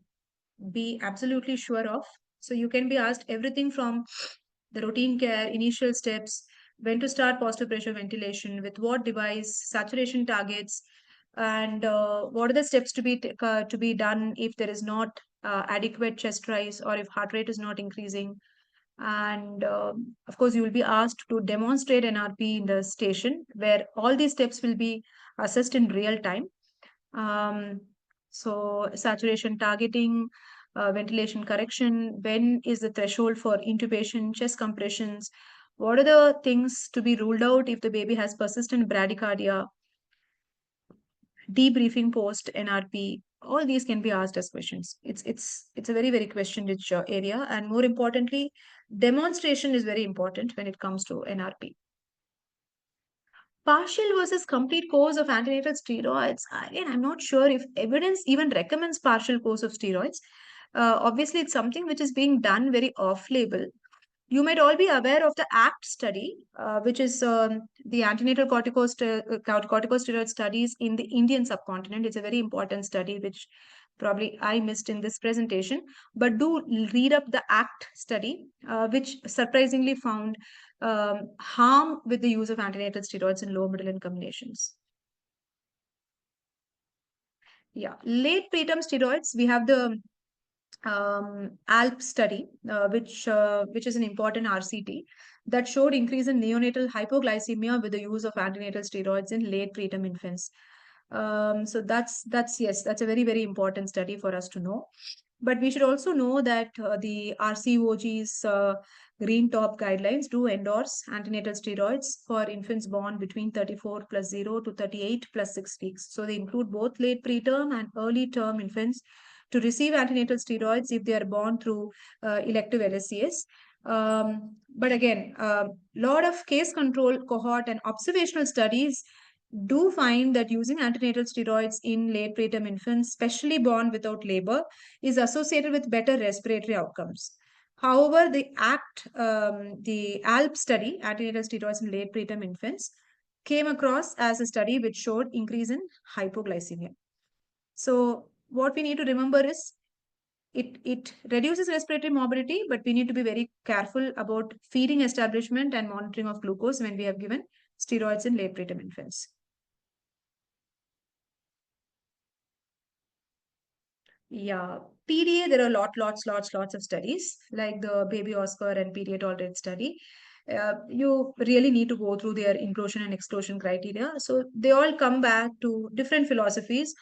Speaker 1: be absolutely sure of. So you can be asked everything from the routine care, initial steps, when to start positive pressure ventilation, with what device, saturation targets, and what are the steps to be done if there is not adequate chest rise or if heart rate is not increasing. And of course, you will be asked to demonstrate NRP in the station where all these steps will be assessed in real time. Um, so saturation targeting, ventilation correction, when is the threshold for intubation, chest compressions, what are the things to be ruled out if the baby has persistent bradycardia, debriefing post NRP, all these can be asked as questions. It's a very question rich area, and more importantly, demonstration is very important when it comes to NRP. Partial versus complete course of antenatal steroids. Again, I'm not sure if evidence even recommends partial course of steroids. Obviously, it's something which is being done very off-label. You might all be aware of the ACT study, which is the antenatal corticosteroid studies in the Indian subcontinent. It's a very important study, which probably I missed in this presentation. But do read up the ACT study, which surprisingly found harm with the use of antenatal steroids in low middle income nations. Yeah, late preterm steroids. We have the ALP study, which is an important RCT that showed increase in neonatal hypoglycemia with the use of antenatal steroids in late preterm infants. So that's yes, that's a very important study for us to know. But we should also know that the RCOG's green top guidelines do endorse antenatal steroids for infants born between 34 plus 0 to 38 plus 6 weeks. So they include both late preterm and early term infants to receive antenatal steroids if they are born through elective LSCS. But again, a lot of case control cohort and observational studies do find that using antenatal steroids in late preterm infants, especially born without labor, is associated with better respiratory outcomes. However, the ALP study, antenatal steroids in late preterm infants, came across as a study which showed increase in hypoglycemia. So what we need to remember is it reduces respiratory morbidity, but we need to be very careful about feeding establishment and monitoring of glucose when we have given steroids in late preterm infants. Yeah, PDA, there are lots of studies like the baby Oscar and period tolerance study. You really need to go through their inclusion and exclusion criteria. So they all come back to different philosophies: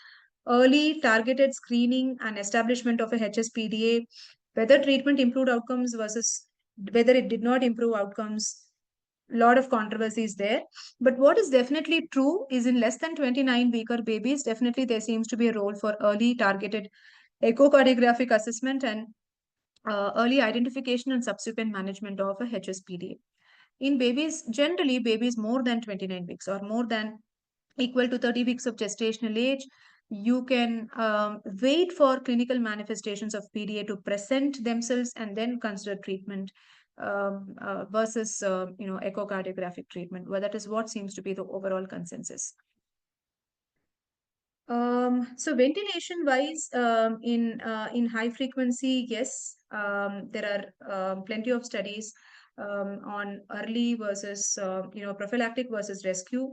Speaker 1: early targeted screening and establishment of a HSPDA, whether treatment improved outcomes versus whether it did not improve outcomes. Lot of controversies there. But what is definitely true is in less than 29 weeker babies, definitely there seems to be a role for early targeted echocardiographic assessment and early identification and subsequent management of a HSPDA. In babies, generally babies more than 29 weeks or more than equal to 30 weeks of gestational age, you can wait for clinical manifestations of PDA to present themselves and then consider treatment versus echocardiographic treatment. Well, that is what seems to be the overall consensus. So ventilation wise, in high frequency, yes, there are plenty of studies on early versus prophylactic versus rescue.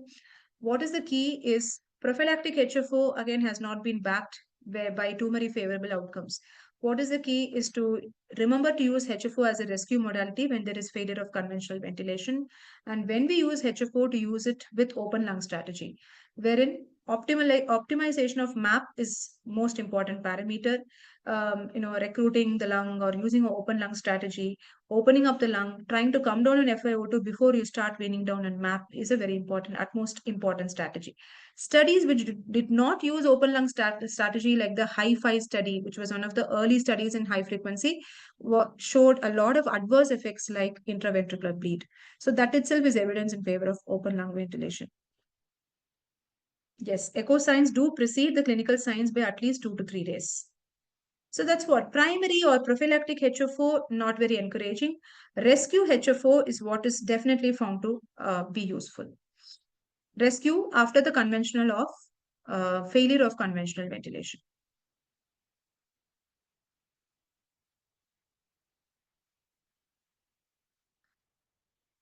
Speaker 1: What is the key is prophylactic HFO again has not been backed by too many favorable outcomes. What is the key is to remember to use HFO as a rescue modality when there is failure of conventional ventilation, and when we use HFO to use it with open lung strategy, wherein optimization of MAP is most important parameter. Recruiting the lung or using an open lung strategy, opening up the lung, trying to come down on FiO2 before you start weaning down on MAP is a very important, utmost important strategy. Studies which did not use open lung strategy, like the HI-FI study, which was one of the early studies in high frequency, showed a lot of adverse effects like intraventricular bleed. So that itself is evidence in favor of open lung ventilation. Yes, echo signs do precede the clinical signs by at least 2 to 3 days. So that's what primary or prophylactic HFO, not very encouraging. Rescue HFO is what is definitely found to be useful. Rescue after the conventional of failure of conventional ventilation.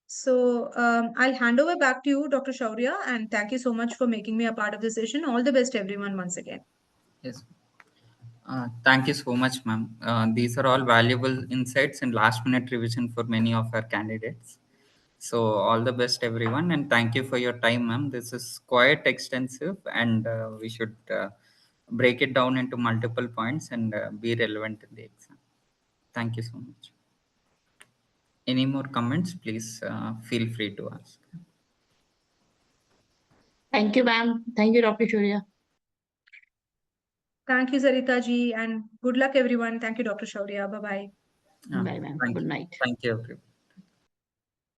Speaker 1: So I'll hand over back to you, Dr. Shaurya, and thank you so much for making me a part of the session. All the best, everyone, once again.
Speaker 2: Yes. Thank you so much, ma'am. These are all valuable insights and last minute revision for many of our candidates. So, all the best, everyone, and thank you for your time, ma'am. This is quite extensive, and we should break it down into multiple points and be relevant in the exam. Thank you so much. Any more comments, please feel free to ask.
Speaker 3: Thank you, ma'am. Thank you, Dr. Shurya.
Speaker 1: Thank you, Sarita ji, and good luck, everyone. Thank you, Dr. Shaurya. Bye-bye.
Speaker 3: Bye, ma'am. Good night.
Speaker 2: Thank you, everyone.